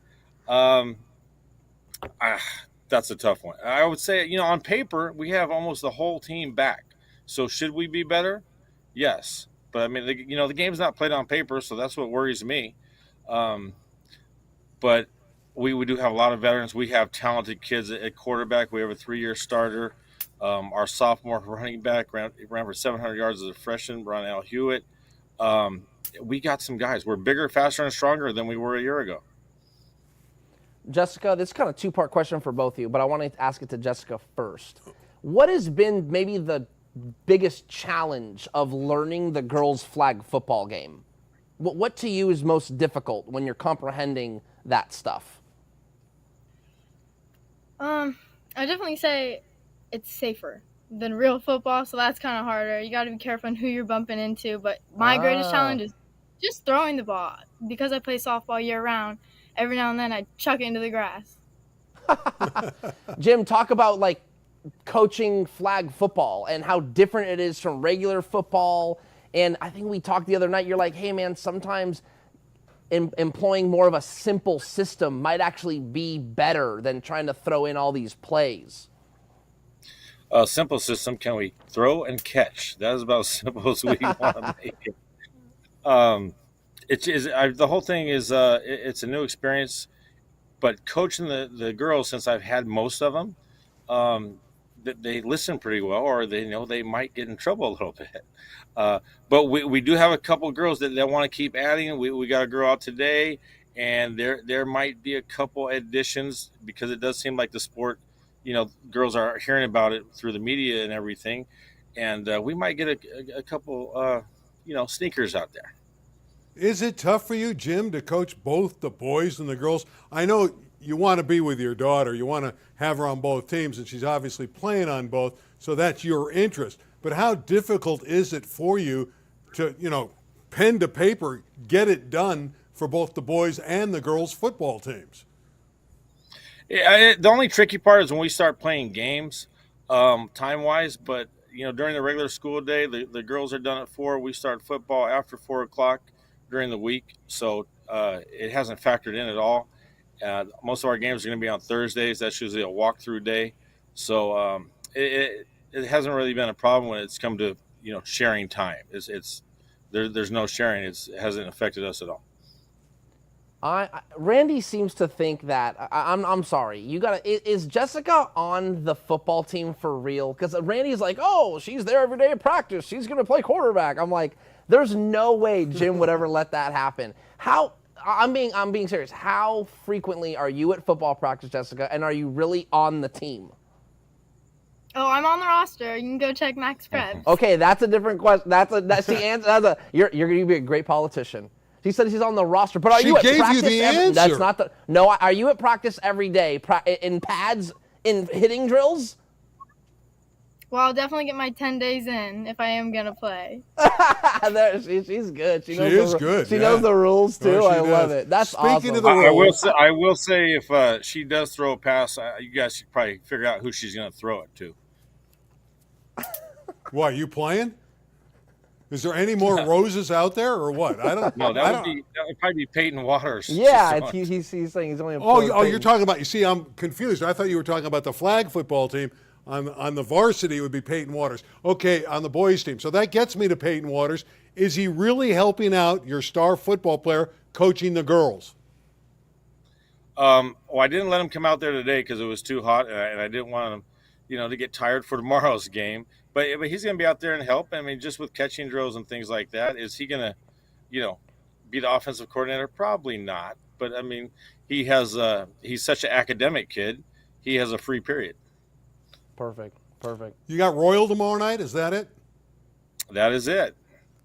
That's a tough one. I would say, on paper, we have almost the whole team back. So should we be better? Yes. But, the game's not played on paper, so that's what worries me. But we do have a lot of veterans. We have talented kids at quarterback. We have a 3-year starter. Our sophomore running back ran for 700 yards as a freshman, Ronell Hewitt. We got some guys. We're bigger, faster, and stronger than we were a year ago. Jessica, this is kind of a two-part question for both of you, but I want to ask it to Jessica first. What has been maybe the biggest challenge of learning the girls' flag football game? What to you is most difficult when you're comprehending that stuff? I definitely say it's safer than real football, so that's kind of harder. You got to be careful on who you're bumping into, but my greatest challenge is just throwing the ball. Because I play softball year-round, every now and then I chuck it into the grass. Jim, talk about coaching flag football and how different it is from regular football. And I think we talked the other night, you're like, hey man, sometimes employing more of a simple system might actually be better than trying to throw in all these plays. A simple system, can we throw and catch? That is about as simple as we want to make it. The whole thing is it's a new experience, but coaching the girls, since I've had most of them, they listen pretty well, or they know they might get in trouble a little bit. But we do have a couple girls that want to keep adding. We got a girl out today, and there might be a couple additions because it does seem like the sport, girls are hearing about it through the media and everything, and we might get a couple, sneakers out there. Is it tough for you, Jim, to coach both the boys and the girls? I know you want to be with your daughter. You want to have her on both teams, and she's obviously playing on both, so that's your interest. But how difficult is it for you to, pen to paper, get it done for both the boys and the girls' football teams? Yeah, the only tricky part is when we start playing games, time-wise, but, during the regular school day, the girls are done at 4. We start football after 4 o'clock during the week, so it hasn't factored in at all. Most of our games are going to be on Thursdays. That's usually a walkthrough day, so it hasn't really been a problem when it's come to sharing time. There's no sharing. It hasn't affected us at all. Randy seems to think that I'm sorry. Is Jessica on the football team for real? Because Randy's like, oh, she's there every day at practice. She's going to play quarterback. I'm like, there's no way Jim would ever let that happen. I'm being serious. How frequently are you at football practice, Jessica? And are you really on the team? Oh, I'm on the roster. You can go check Max Prep. Okay, that's a different question. That's the answer. You're going to be a great politician. She said she's on the roster, but are you at practice? She gave you the answer. That's not the. No, are you at practice every day in pads, in hitting drills? Well, I'll definitely get my 10 days in if I am going to play. She's good. She is good. She knows the rules, too. I love it. That's awesome. Speaking of the rules. I will say if she does throw a pass, you guys should probably figure out who she's going to throw it to. What, you playing? Is there any more Roses out there or what? I don't. No, that would probably be Peyton Waters. Yeah, he's saying he's only. You're talking about. You see, I'm confused. I thought you were talking about the flag football team. On the varsity, it would be Peyton Waters. Okay, on the boys team. So that gets me to Peyton Waters. Is he really helping out your star football player coaching the girls? Well, I didn't let him come out there today because it was too hot, and I didn't want him, to get tired for tomorrow's game. But he's going to be out there and help. I mean, just with catching drills and things like that. Is he going to, be the offensive coordinator? Probably not. But I mean, he's such an academic kid. He has a free period. Perfect. You got Royal tomorrow night, is that it? That is it.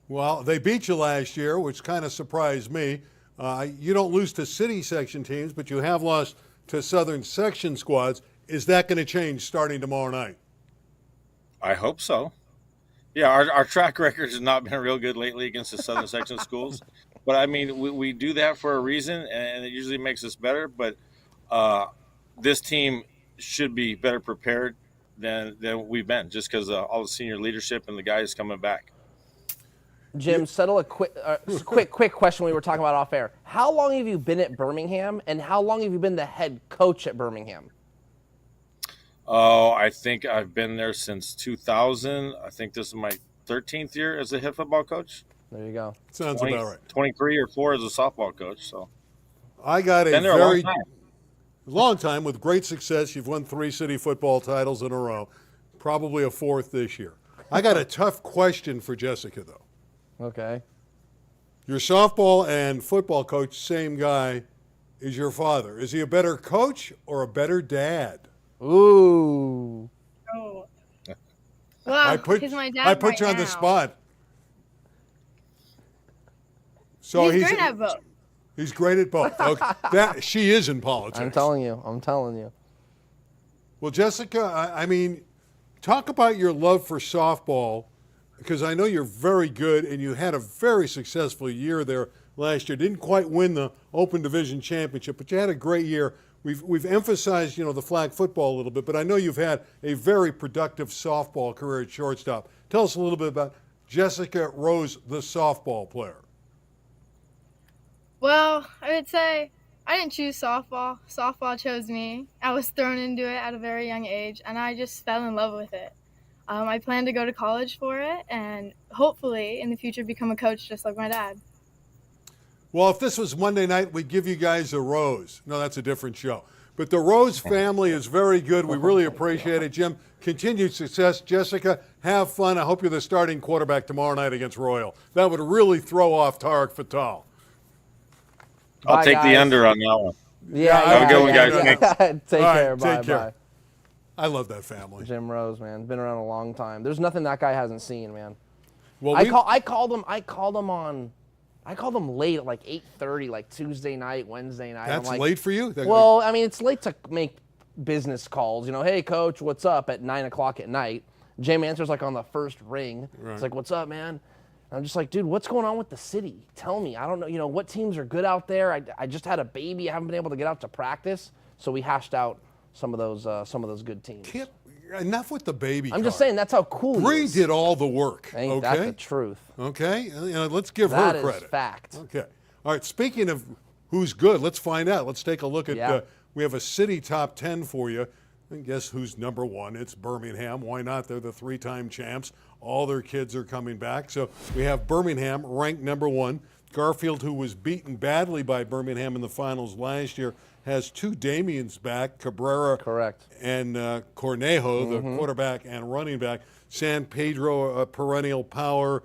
Well, they beat you last year, which kind of surprised me. You don't lose to city section teams, but you have lost to southern section squads. Is that going to change starting tomorrow night? I hope so. Yeah, our track record has not been real good lately against the southern section schools. But, I mean, we do that for a reason, and it usually makes us better. But this team should be better prepared than we've been, just because all the senior leadership and the guys coming back. Jim, settle a quick question we were talking about off air. How long have you been at Birmingham, and how long have you been the head coach at Birmingham? Oh, I think I've been there since 2000. I think this is my 13th year as a head football coach. There you go. Sounds about right. 23 or 4 as a softball coach. So I got a very long time with great success. You've won 3 city football titles in a row, probably a 4th this year. I got a tough question for Jessica, though. Okay. Your softball and football coach, same guy, is your father. Is he a better coach or a better dad? Ooh. Oh. Well, he's my dad. I put you on the spot. So he's great at both. He's great at both. Okay. She is in politics. I'm telling you. Well, Jessica, I mean, talk about your love for softball, because I know you're very good and you had a very successful year there last year. Didn't quite win the Open Division Championship, but you had a great year. We've emphasized, the flag football a little bit, but I know you've had a very productive softball career at shortstop. Tell us a little bit about Jessica Rose, the softball player. Well, I would say I didn't choose softball. Softball chose me. I was thrown into it at a very young age, and I just fell in love with it. I plan to go to college for it and hopefully in the future become a coach just like my dad. Well, if this was Monday night, we'd give you guys a rose. No, that's a different show. But the Rose family is very good. We really appreciate it. Jim, continued success. Jessica, have fun. I hope you're the starting quarterback tomorrow night against Royal. That would really throw off Tarek Fatal. I'll take the under on that one. Yeah. Have a good one, guys. Take care. Take care. Bye. I love that family. Jim Rose, man, been around a long time. There's nothing that guy hasn't seen, man. Well, I called him late at like 8:30, like Tuesday night, Wednesday night. That's I'm like, late for you? Well, I mean, it's late to make business calls. Hey, coach, what's up at 9 o'clock at night? Jim answers like on the first ring. Right. It's like, what's up, man? And I'm just like, dude, what's going on with the city? Tell me. I don't know. What teams are good out there? I just had a baby. I haven't been able to get out to practice. So we hashed out some of those good teams. Enough with the baby. I'm just saying that's how cool he Bree is. did all the work. Ain't that the truth? Okay, let's give her credit. That is fact. Okay. All right, speaking of who's good, let's find out. Let's take a look at, we have a city top 10 for you. And guess who's number 1? It's Birmingham. Why not? They're the 3-time champs. All their kids are coming back. So we have Birmingham ranked number 1. Garfield, who was beaten badly by Birmingham in the finals last year, has 2 Damians back, Cabrera Correct. and Cornejo, the quarterback and running back. San Pedro, a perennial power.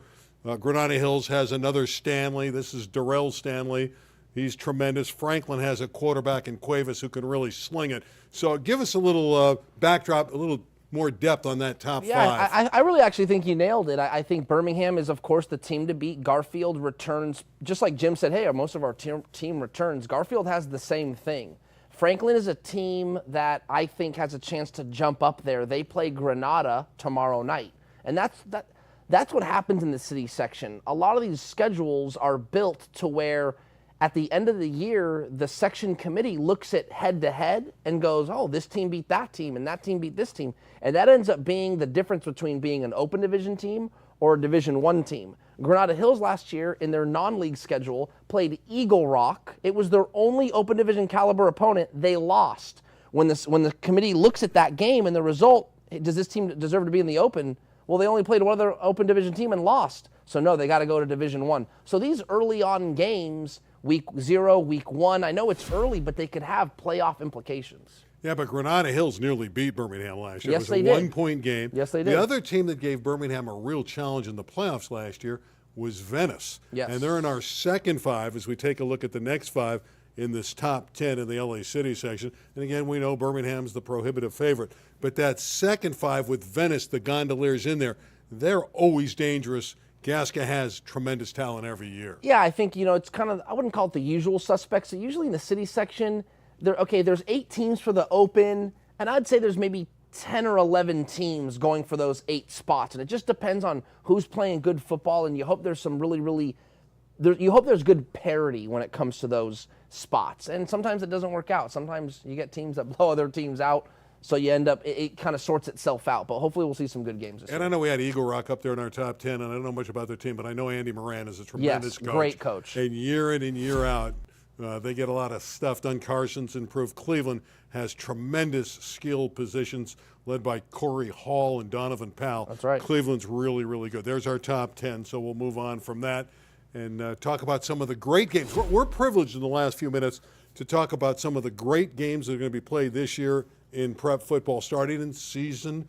Granada Hills has another Stanley. This is Darrell Stanley. He's tremendous. Franklin has a quarterback in Cuevas who can really sling it. So give us a little backdrop, a little more depth on that top 5. I really actually think you nailed it. I think Birmingham is, of course, the team to beat. Garfield returns, just like Jim said, hey, most of our team returns. Garfield has the same thing. Franklin is a team that I think has a chance to jump up there. They play Granada tomorrow night. And that's what happens in the city section. A lot of these schedules are built to where at the end of the year, the section committee looks at head-to-head and goes, oh, this team beat that team and that team beat this team. And that ends up being the difference between being an open division team or a Division I team. Granada Hills last year in their non-league schedule played Eagle Rock. It was their only open division caliber opponent. They lost. When the committee looks at that game and the result, does this team deserve to be in the open? Well, they only played one other open division team and lost. So no, they got to go to Division I. So these early on games, week 0, week 1, I know it's early, but they could have playoff implications. Yeah, but Granada Hills nearly beat Birmingham last year. Yes, it was they a did. 1-point game. Yes, they did. The other team that gave Birmingham a real challenge in the playoffs last year was Venice. Yes. And they're in our second 5 as we take a look at the next 5 in this top 10 in the LA City section. And again, we know Birmingham's the prohibitive favorite. But that second 5 with Venice, the gondoliers in there, they're always dangerous. Gasca has tremendous talent every year. Yeah, I think, it's kind of, I wouldn't call it the usual suspects. So usually in the city section, there's 8 teams for the open, and I'd say there's maybe 10 or 11 teams going for those 8 spots. And it just depends on who's playing good football, and you hope there's some you hope there's good parity when it comes to those spots. And sometimes it doesn't work out. Sometimes you get teams that blow other teams out, so you end up, it kind of sorts itself out. But hopefully we'll see some good games this year. And I know we had Eagle Rock up there in our top 10, and I don't know much about their team, but I know Andy Moran is a tremendous coach. Great coach. And year in and year out, they get a lot of stuff done. Carson's improved. Cleveland has tremendous skill positions led by Corey Hall and Donovan Powell. That's right. Cleveland's really, really good. There's our top 10, so we'll move on from that and talk about some of the great games. We're privileged in the last few minutes to talk about some of the great games that are going to be played this year in prep football, starting in season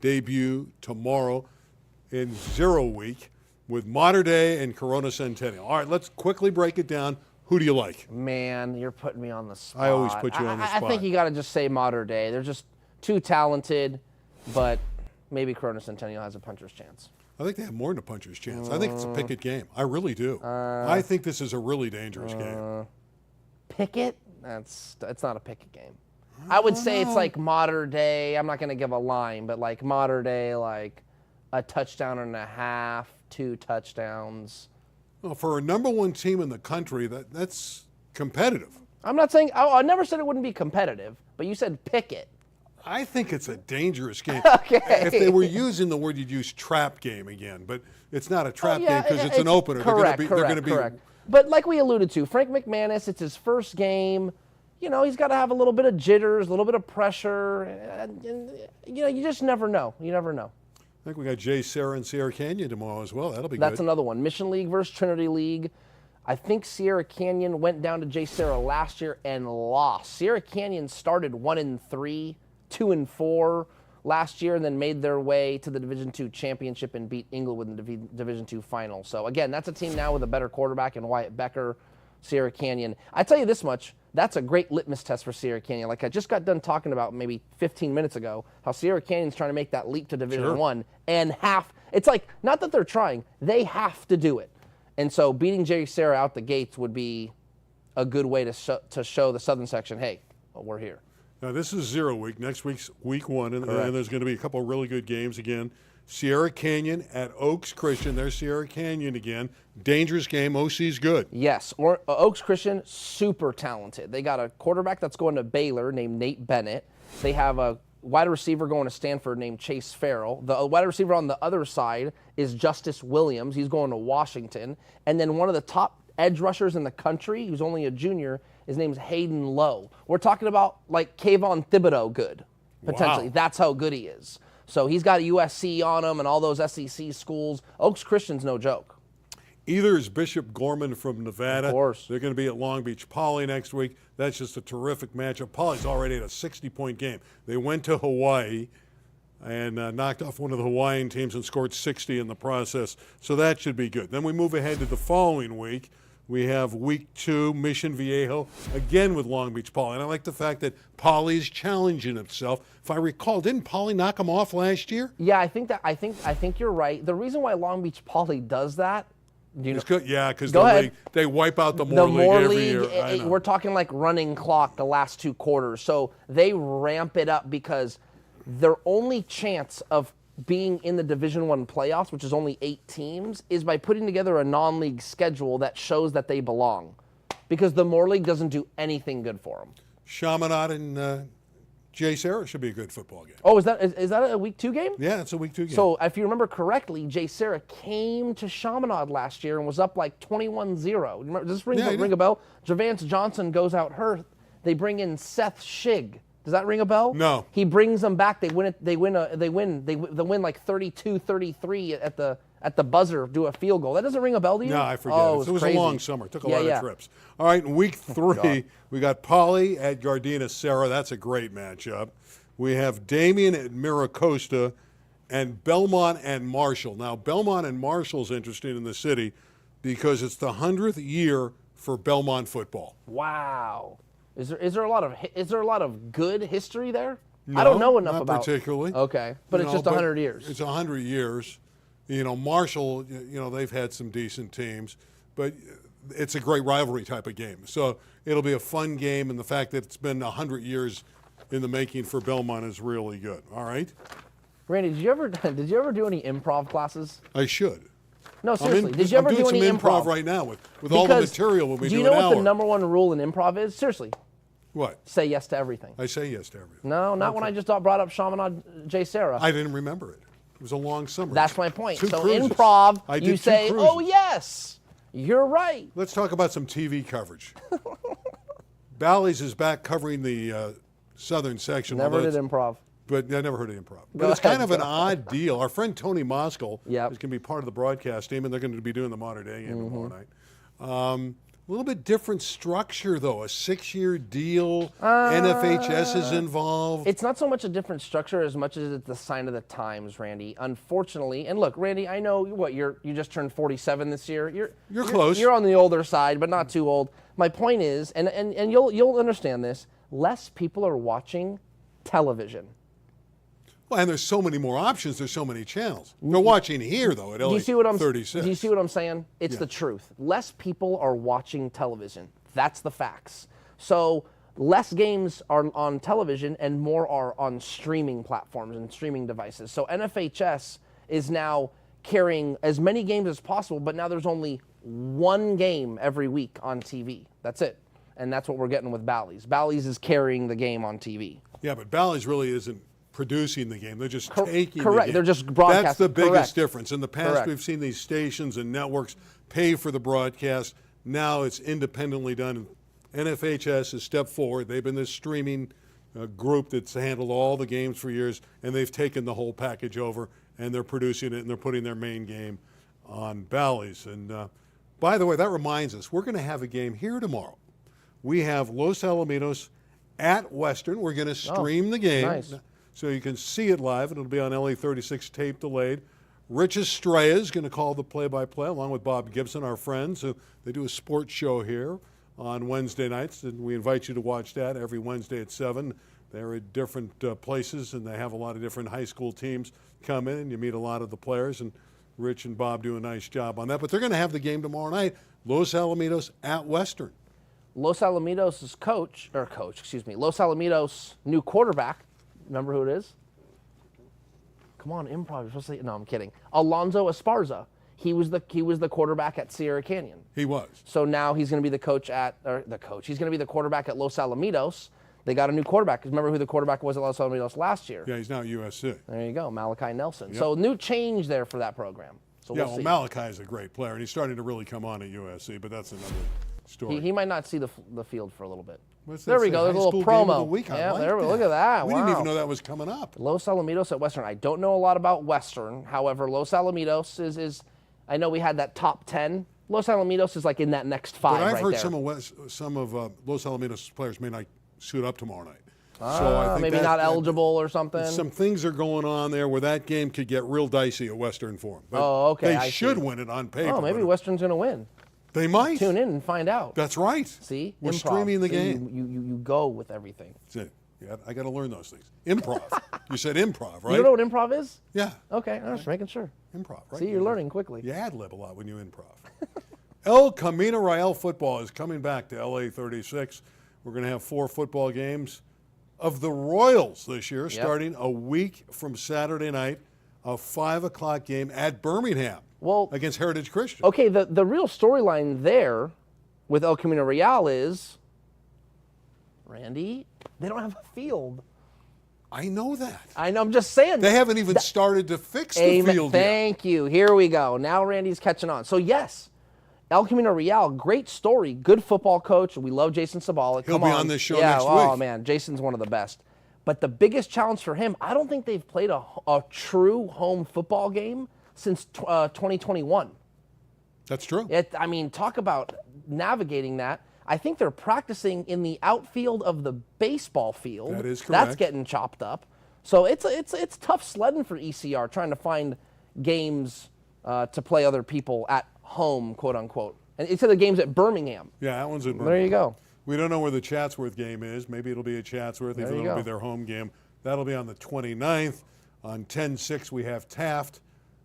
debut tomorrow in 0 week with Mater Dei and Corona Centennial. All right, let's quickly break it down. Who do you like? Man, you're putting me on the spot. I always put you on the spot. I think you got to just say Mater Dei. They're just too talented, but maybe Corona Centennial has a puncher's chance. I think they have more than a puncher's chance. I think it's a picket game. I really do. I think this is a really dangerous game. Picket? It's not a picket game. I would say it's like Mater Dei. I'm not going to give a line, but like Mater Dei, like a touchdown and a half, 2 touchdowns. Well, for a number 1 team in the country, that's competitive. I'm not saying, I never said it wouldn't be competitive, but you said picket. I think it's a dangerous game. Okay. If they were using the word, you'd use trap game again, but it's not a trap game because it's an opener. Correct. But like we alluded to, Frank McManus, it's his first game. He's got to have a little bit of jitters, a little bit of pressure. And you just never know. You never know. I think we got Jay Sarah and Sierra Canyon tomorrow as well. That'll be good. That's another one. Mission League versus Trinity League. I think Sierra Canyon went down to Jay Sarah last year and lost. Sierra Canyon started 1-3, 2-4 last year, and then made their way to the Division II championship and beat Inglewood in the Division II final. So again, that's a team now with a better quarterback in Wyatt Becker. Sierra Canyon. I tell you this much, that's a great litmus test for Sierra Canyon. Like I just got done talking about maybe 15 minutes ago, how Sierra Canyon's trying to make that leap to Division I, and it's like, not that they're trying, they have to do it. And so beating Jerry Sarah out the gates would be a good way to show the Southern section, hey, well, we're here. Now this is 0 week. Next week's week 1, and there's going to be a couple of really good games again. Sierra Canyon at Oaks Christian. There's Sierra Canyon again. Dangerous game. OC's good. Yes. Oaks Christian, super talented. They got a quarterback that's going to Baylor named Nate Bennett. They have a wide receiver going to Stanford named Chase Farrell. The wide receiver on the other side is Justice Williams. He's going to Washington. And then one of the top edge rushers in the country, who's only a junior, his name's Hayden Lowe. We're talking about like Kayvon Thibodeau good, potentially. Wow. That's how good he is. So he's got USC on him and all those SEC schools. Oaks Christian's no joke. Either is Bishop Gorman from Nevada. Of course. They're going to be at Long Beach Poly next week. That's just a terrific matchup. Poly's already at a 60-point game. They went to Hawaii and knocked off one of the Hawaiian teams and scored 60 in the process. So that should be good. Then we move ahead to the following week. We have week 2, Mission Viejo, again with Long Beach Poly. And I like the fact that Poly's challenging itself. If I recall, didn't Poly knock them off last year? Yeah, I think you're right. The reason why Long Beach Poly does that, because they wipe out the Moore League every League, year. we're talking like running clock the last 2 quarters. So they ramp it up because their only chance of being in the Division I playoffs, which is only 8 teams, is by putting together a non-league schedule that shows that they belong. Because the Moore League doesn't do anything good for them. Chaminade and Jay Sarah should be a good football game. Oh, is that a week 2 game? Yeah, it's a week 2 game. So if you remember correctly, Jay Sarah came to Chaminade last year and was up like 21-0. Remember, does this ring a bell? Javance Johnson goes out hurt. They bring in Seth Shigg. Does that ring a bell? No. He brings them back. They win like 32-33 at the buzzer, do a field goal. That doesn't ring a bell to you? No, I forget. Oh, it was crazy. a long summer. It took a lot of trips. All right, in week 3, we got Polly at Gardena Serra. That's a great matchup. We have Damien at Miracosta and Belmont and Marshall. Now, Belmont and Marshall's interesting in the city because it's the 100th year for Belmont football. Wow. Is there a lot of good history there? No, I don't know enough not about particularly. Okay, but it's just 100 years. It's 100 years. Marshall, they've had some decent teams, but it's a great rivalry type of game. So it'll be a fun game, and the fact that it's been 100 years in the making for Belmont is really good. All right? Randy, did you ever do any improv classes? I should. No, seriously. Did you ever do any some improv right now with all the material when we do an hour. Do you know what the number one rule in improv is? Seriously. What? Say yes to everything. I say yes to everything. No, not when I just brought up Chaminade Jay Sarah. I didn't remember it. It was a long summer. That's my point. 2 So cruises. improv, I did you 2 say, cruises. oh, yes, you're right. Let's talk about some TV coverage. Bally's is back covering the southern section. Never did improv. But I never heard of improv. But Go it's kind ahead, of an odd deal. Our friend Tony Moskal is Yep. going to be part of the broadcast team, and they're going to be doing the modern day game tomorrow night. A little bit different structure, though. A 6-year deal. NFHS is involved. It's not so much a different structure as much as it's the sign of the times, Randy. Unfortunately, and look, Randy, I know you just turned 47 this year. You're close. You're on the older side, but not too old. My point is, and you'll understand this. Less people are watching television. Well, and there's so many more options. There's so many channels. They're watching here, though, at LA 36. Do you see what I'm saying? It's Yeah. the truth. Less people are watching television. That's the facts. So less games are on television and more are on streaming platforms and streaming devices. So NFHS is now carrying as many games as possible, but now there's only one game every week on TV. That's it. And that's what we're getting with Bally's. Bally's is carrying the game on TV. Yeah, but Bally's really isn't producing the game. They're just taking correct. the game. They're just broadcasting. That's the biggest Correct. difference. In the past, Correct. we've seen these stations and networks pay for the broadcast. Now it's independently done. NFHS has stepped forward. They've been this streaming group that's handled all the games for years, and they've taken the whole package over, and they're producing it, and they're putting their main game on Bally's. And by the way, that reminds us, we're going to have a game here tomorrow. We have Los Alamitos at Western. We're going to stream the game. Nice. So you can see it live. It'll be on LA 36 tape delayed. Rich Estrella is going to call the play-by-play along with Bob Gibson, our friends. So they do a sports show here on Wednesday nights, and we invite you to watch that every Wednesday at 7. They're at different places, and they have a lot of different high school teams come in, and you meet a lot of the players, and Rich and Bob do a nice job on that. But they're going to have the game tomorrow night, Los Alamitos at Western. Los Alamitos' Los Alamitos' new quarterback. Remember who it is? Come on, improv. You're supposed to say, no, I'm kidding. Alonzo Esparza. He was the quarterback at Sierra Canyon. He was. So now he's going to be He's going to be the quarterback at Los Alamitos. They got a new quarterback. Remember who the quarterback was at Los Alamitos last year? Yeah, he's now at USC. There you go, Malachi Nelson. Yep. So new change there for that program. So Yeah, we'll see. Malachi is a great player, and he's starting to really come on at USC, but that's another story. He might not see the field for a little bit. What's There that we say? go. There's a High little school game of promo. the week. I Yeah, like there. that. Look at that. We Wow. didn't even know that was coming up. Los Alamitos at Western. I don't know a lot about Western. However, Los Alamitos is I know we had that top 10. Los Alamitos is like in that next 5 But I've right heard there. some of Los Alamitos players may not suit up tomorrow night. So I think Maybe not eligible or something. Some things are going on there where that game could get real dicey at Western for them. But Oh, okay, They I should see. win it on paper. Oh, maybe but Western's going to win. They might. Tune in and find out. That's right. See? We're Improv. streaming the See, game. You go with everything. That's it. Yeah, I got to learn those things. Improv. You said improv, right? You don't know what improv is? Yeah, Okay, I'm just making sure. improv, right? See, you're learning quickly. You ad-lib a lot when you improv. El Camino Real football is coming back to LA 36. We're going to have 4 football games of the Royals this year, starting a week from Saturday night, a 5 o'clock game at Birmingham against Heritage Christian. Okay, the real storyline there with El Camino Real is, Randy, they don't have a field. I know that. I know. I'm just saying. They haven't even started to fix the field yet. Thank you. Here we go. Now Randy's catching on. So, yes, El Camino Real, great story. Good football coach. We love Jason Sabala. He'll be on this show next week. Oh, man. Jason's one of the best. But the biggest challenge for him, I don't think they've played a true home football game since 2021. That's true. I mean, talk about navigating that. I think they're practicing in the outfield of the baseball field. That is correct. That's getting chopped up. So it's tough sledding for ECR trying to find games to play other people at home, quote unquote. And it's the games at Birmingham. Yeah, that one's at Birmingham. There you go. We don't know where the Chatsworth game is. Maybe it'll be at Chatsworth. Even though it'll go. be their home game. That'll be on the 29th. On 10-6, we have Taft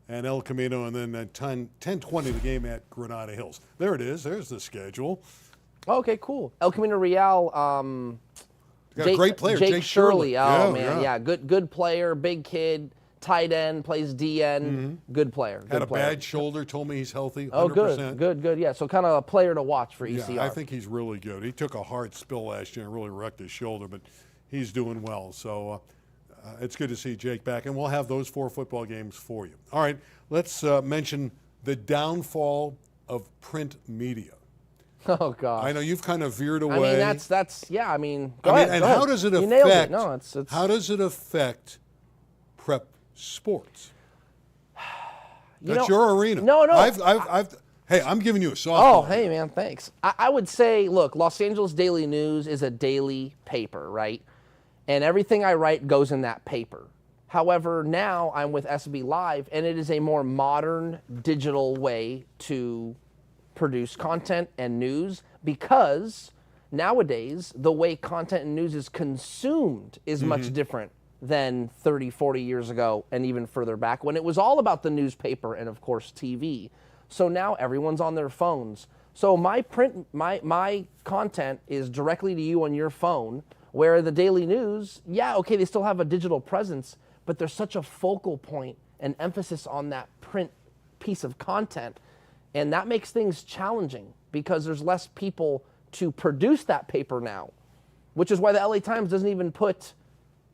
and El Camino, and then at 10-20, the game at Granada Hills. There it is. There's the schedule. Okay, cool. El Camino Real. Got a great player, Jake Shirley. Oh, man, yeah. Good player, big kid, tight end, plays DN. Good player. Had a bad shoulder, told me he's healthy, 100%. Oh, good. Yeah, so kind of a player to watch for ECR. Yeah, I think he's really good. He took a hard spill last year and really wrecked his shoulder, but he's doing well. So it's good to see Jake back, and we'll have those 4 football games for you. All right, let's mention the downfall of print media. Oh, God. I know you've kind of veered away. I mean, that's yeah, I mean, go ahead. How does it affect? You nailed it. No, it's how does it affect prep sports? That's your arena. No. Hey, I'm giving you a softball. Oh, hey, man, thanks. I would say, look, Los Angeles Daily News is a daily paper, right? And everything I write goes in that paper. However, now I'm with SB Live, and it is a more modern digital way to produce content and news, because nowadays the way content and news is consumed is much different than 30, 40 years ago and even further back when it was all about the newspaper and, of course, TV. So now everyone's on their phones. So my content is directly to you on your phone, where the Daily News, yeah, okay, they still have a digital presence, but there's such a focal point and emphasis on that print piece of content. And that makes things challenging because there's less people to produce that paper now, which is why the LA Times doesn't even put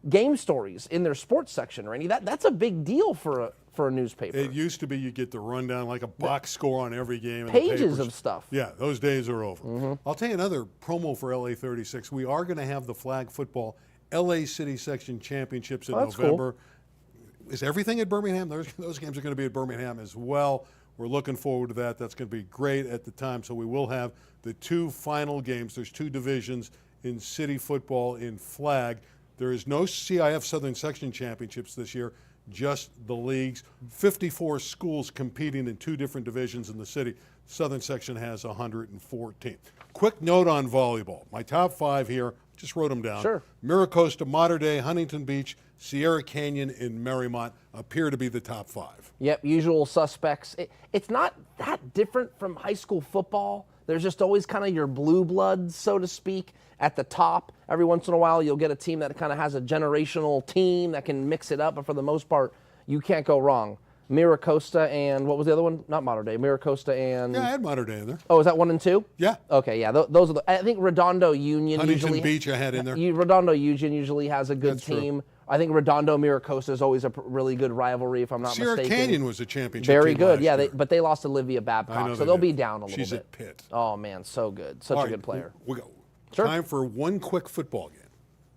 game stories in their sports section, Randy. That's a big deal for a newspaper. It used to be you get the rundown, like a box score on every game. Pages of stuff. Yeah, those days are over. I'll tell you another promo for LA 36. We are going to have the flag football LA City Section Championships in November. Cool. Is everything at Birmingham? Those games are going to be at Birmingham as well. We're looking forward to that. That's going to be great at the time. So we will have the 2 final games. There's 2 divisions in city football in flag. There is no CIF Southern Section Championships this year, just the leagues. 54 schools competing in 2 different divisions in the city. Southern Section has 114. Quick note on volleyball. My top 5 here, just wrote them down. Sure. Miracosta, Mater Dei, Huntington Beach, Sierra Canyon, and Marymount appear to be the top 5. Yep, usual suspects. It's not that different from high school football. There's just always kind of your blue bloods, so to speak, at the top. Every once in a while, you'll get a team that kind of has a generational team that can mix it up, but for the most part, you can't go wrong. Miracosta and what was the other one? Not Mater Dei. Miracosta and... Yeah, I had Mater Dei in there. Oh, is that 1 and 2? Yeah. Okay, yeah. Those are the... I think Redondo Union Huntington usually... Beach I had in there. Redondo Union usually has a good That's team. True. I think Redondo Miracosta is always a really good rivalry, if I'm not Sierra mistaken. Canyon was a championship Very team good, last yeah. year. But they lost Olivia Babcock, so they'll be down a little bit. She's at Pitt. Oh, man, so good. Such a good player. We go. Sure. Time for one quick football game.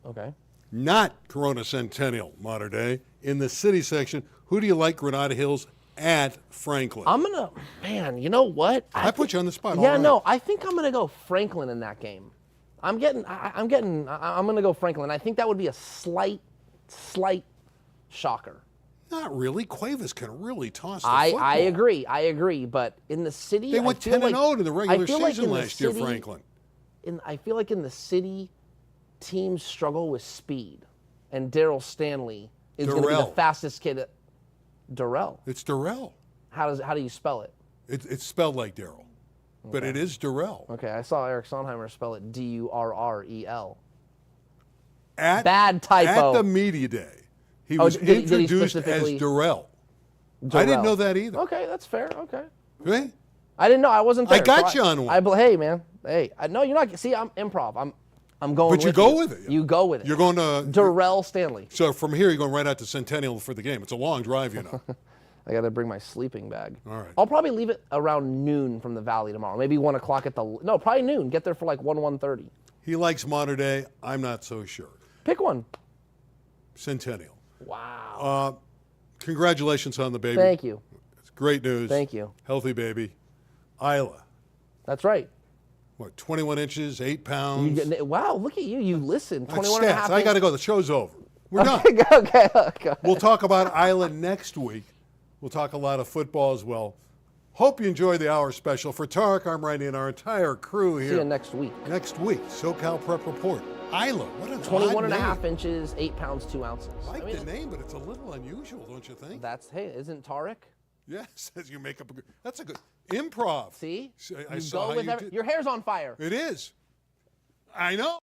Okay. Not Corona Centennial, Mater Dei. In the city section, who do you like, Granada Hills at Franklin? I'm going to, man, you know what? I put you on the spot. Yeah, no, I think I'm going to go Franklin in that game. I'm going to go Franklin. I think that would be a slight shocker. Not really. Cuevas can really toss the football. I agree. But in the city, they went 10-0 in the regular season last year, Franklin. I feel like in the city, teams struggle with speed, and Darrell Stanley is going to be the fastest kid. Darrell. It's Darrell. How do you spell it? It's spelled like Darrell, but it is Darrell. Okay, I saw Eric Sonheimer spell it Durrell. Bad typo. At the media day, he was introduced as Darrell. I didn't know that either. Okay, that's fair. Okay. Right? I didn't know. I wasn't there. I got you on one. Hey, man. Hey, no, you're not. See, I'm improv. I'm going But with you go with it. You go with it. You're going to Durrell Stanley. So from here, you're going right out to Centennial for the game. It's a long drive, you know. I got to bring my sleeping bag. All right. I'll probably leave it around noon from the Valley tomorrow. Maybe 1 o'clock at the... No, probably noon. Get there for like 1:30. He likes Mater Day. I'm not so sure. Pick one. Centennial. Wow. Congratulations on the baby. Thank you. It's great news. Thank you. Healthy baby. Isla. That's right. What, 21 inches, 8 pounds? Wow, look at you. You listen. That's 21 and a stats. half. I got to go. The show's over. We're done. Okay. We'll talk about Isla next week. We'll talk a lot of football as well. Hope you enjoy the hour special. For Tarek, I'm Randy, and our entire crew here. See you next week. Next week, SoCal Prep Report. Isla, what an 21 and a odd half name. inches, 8 pounds, 2 ounces. I like the name, but it's a little unusual, don't you think? Hey, isn't Tarek? Yes, you make up that's a good improv. See? I You saw go how with you did. Your hair's on fire. It is. I know.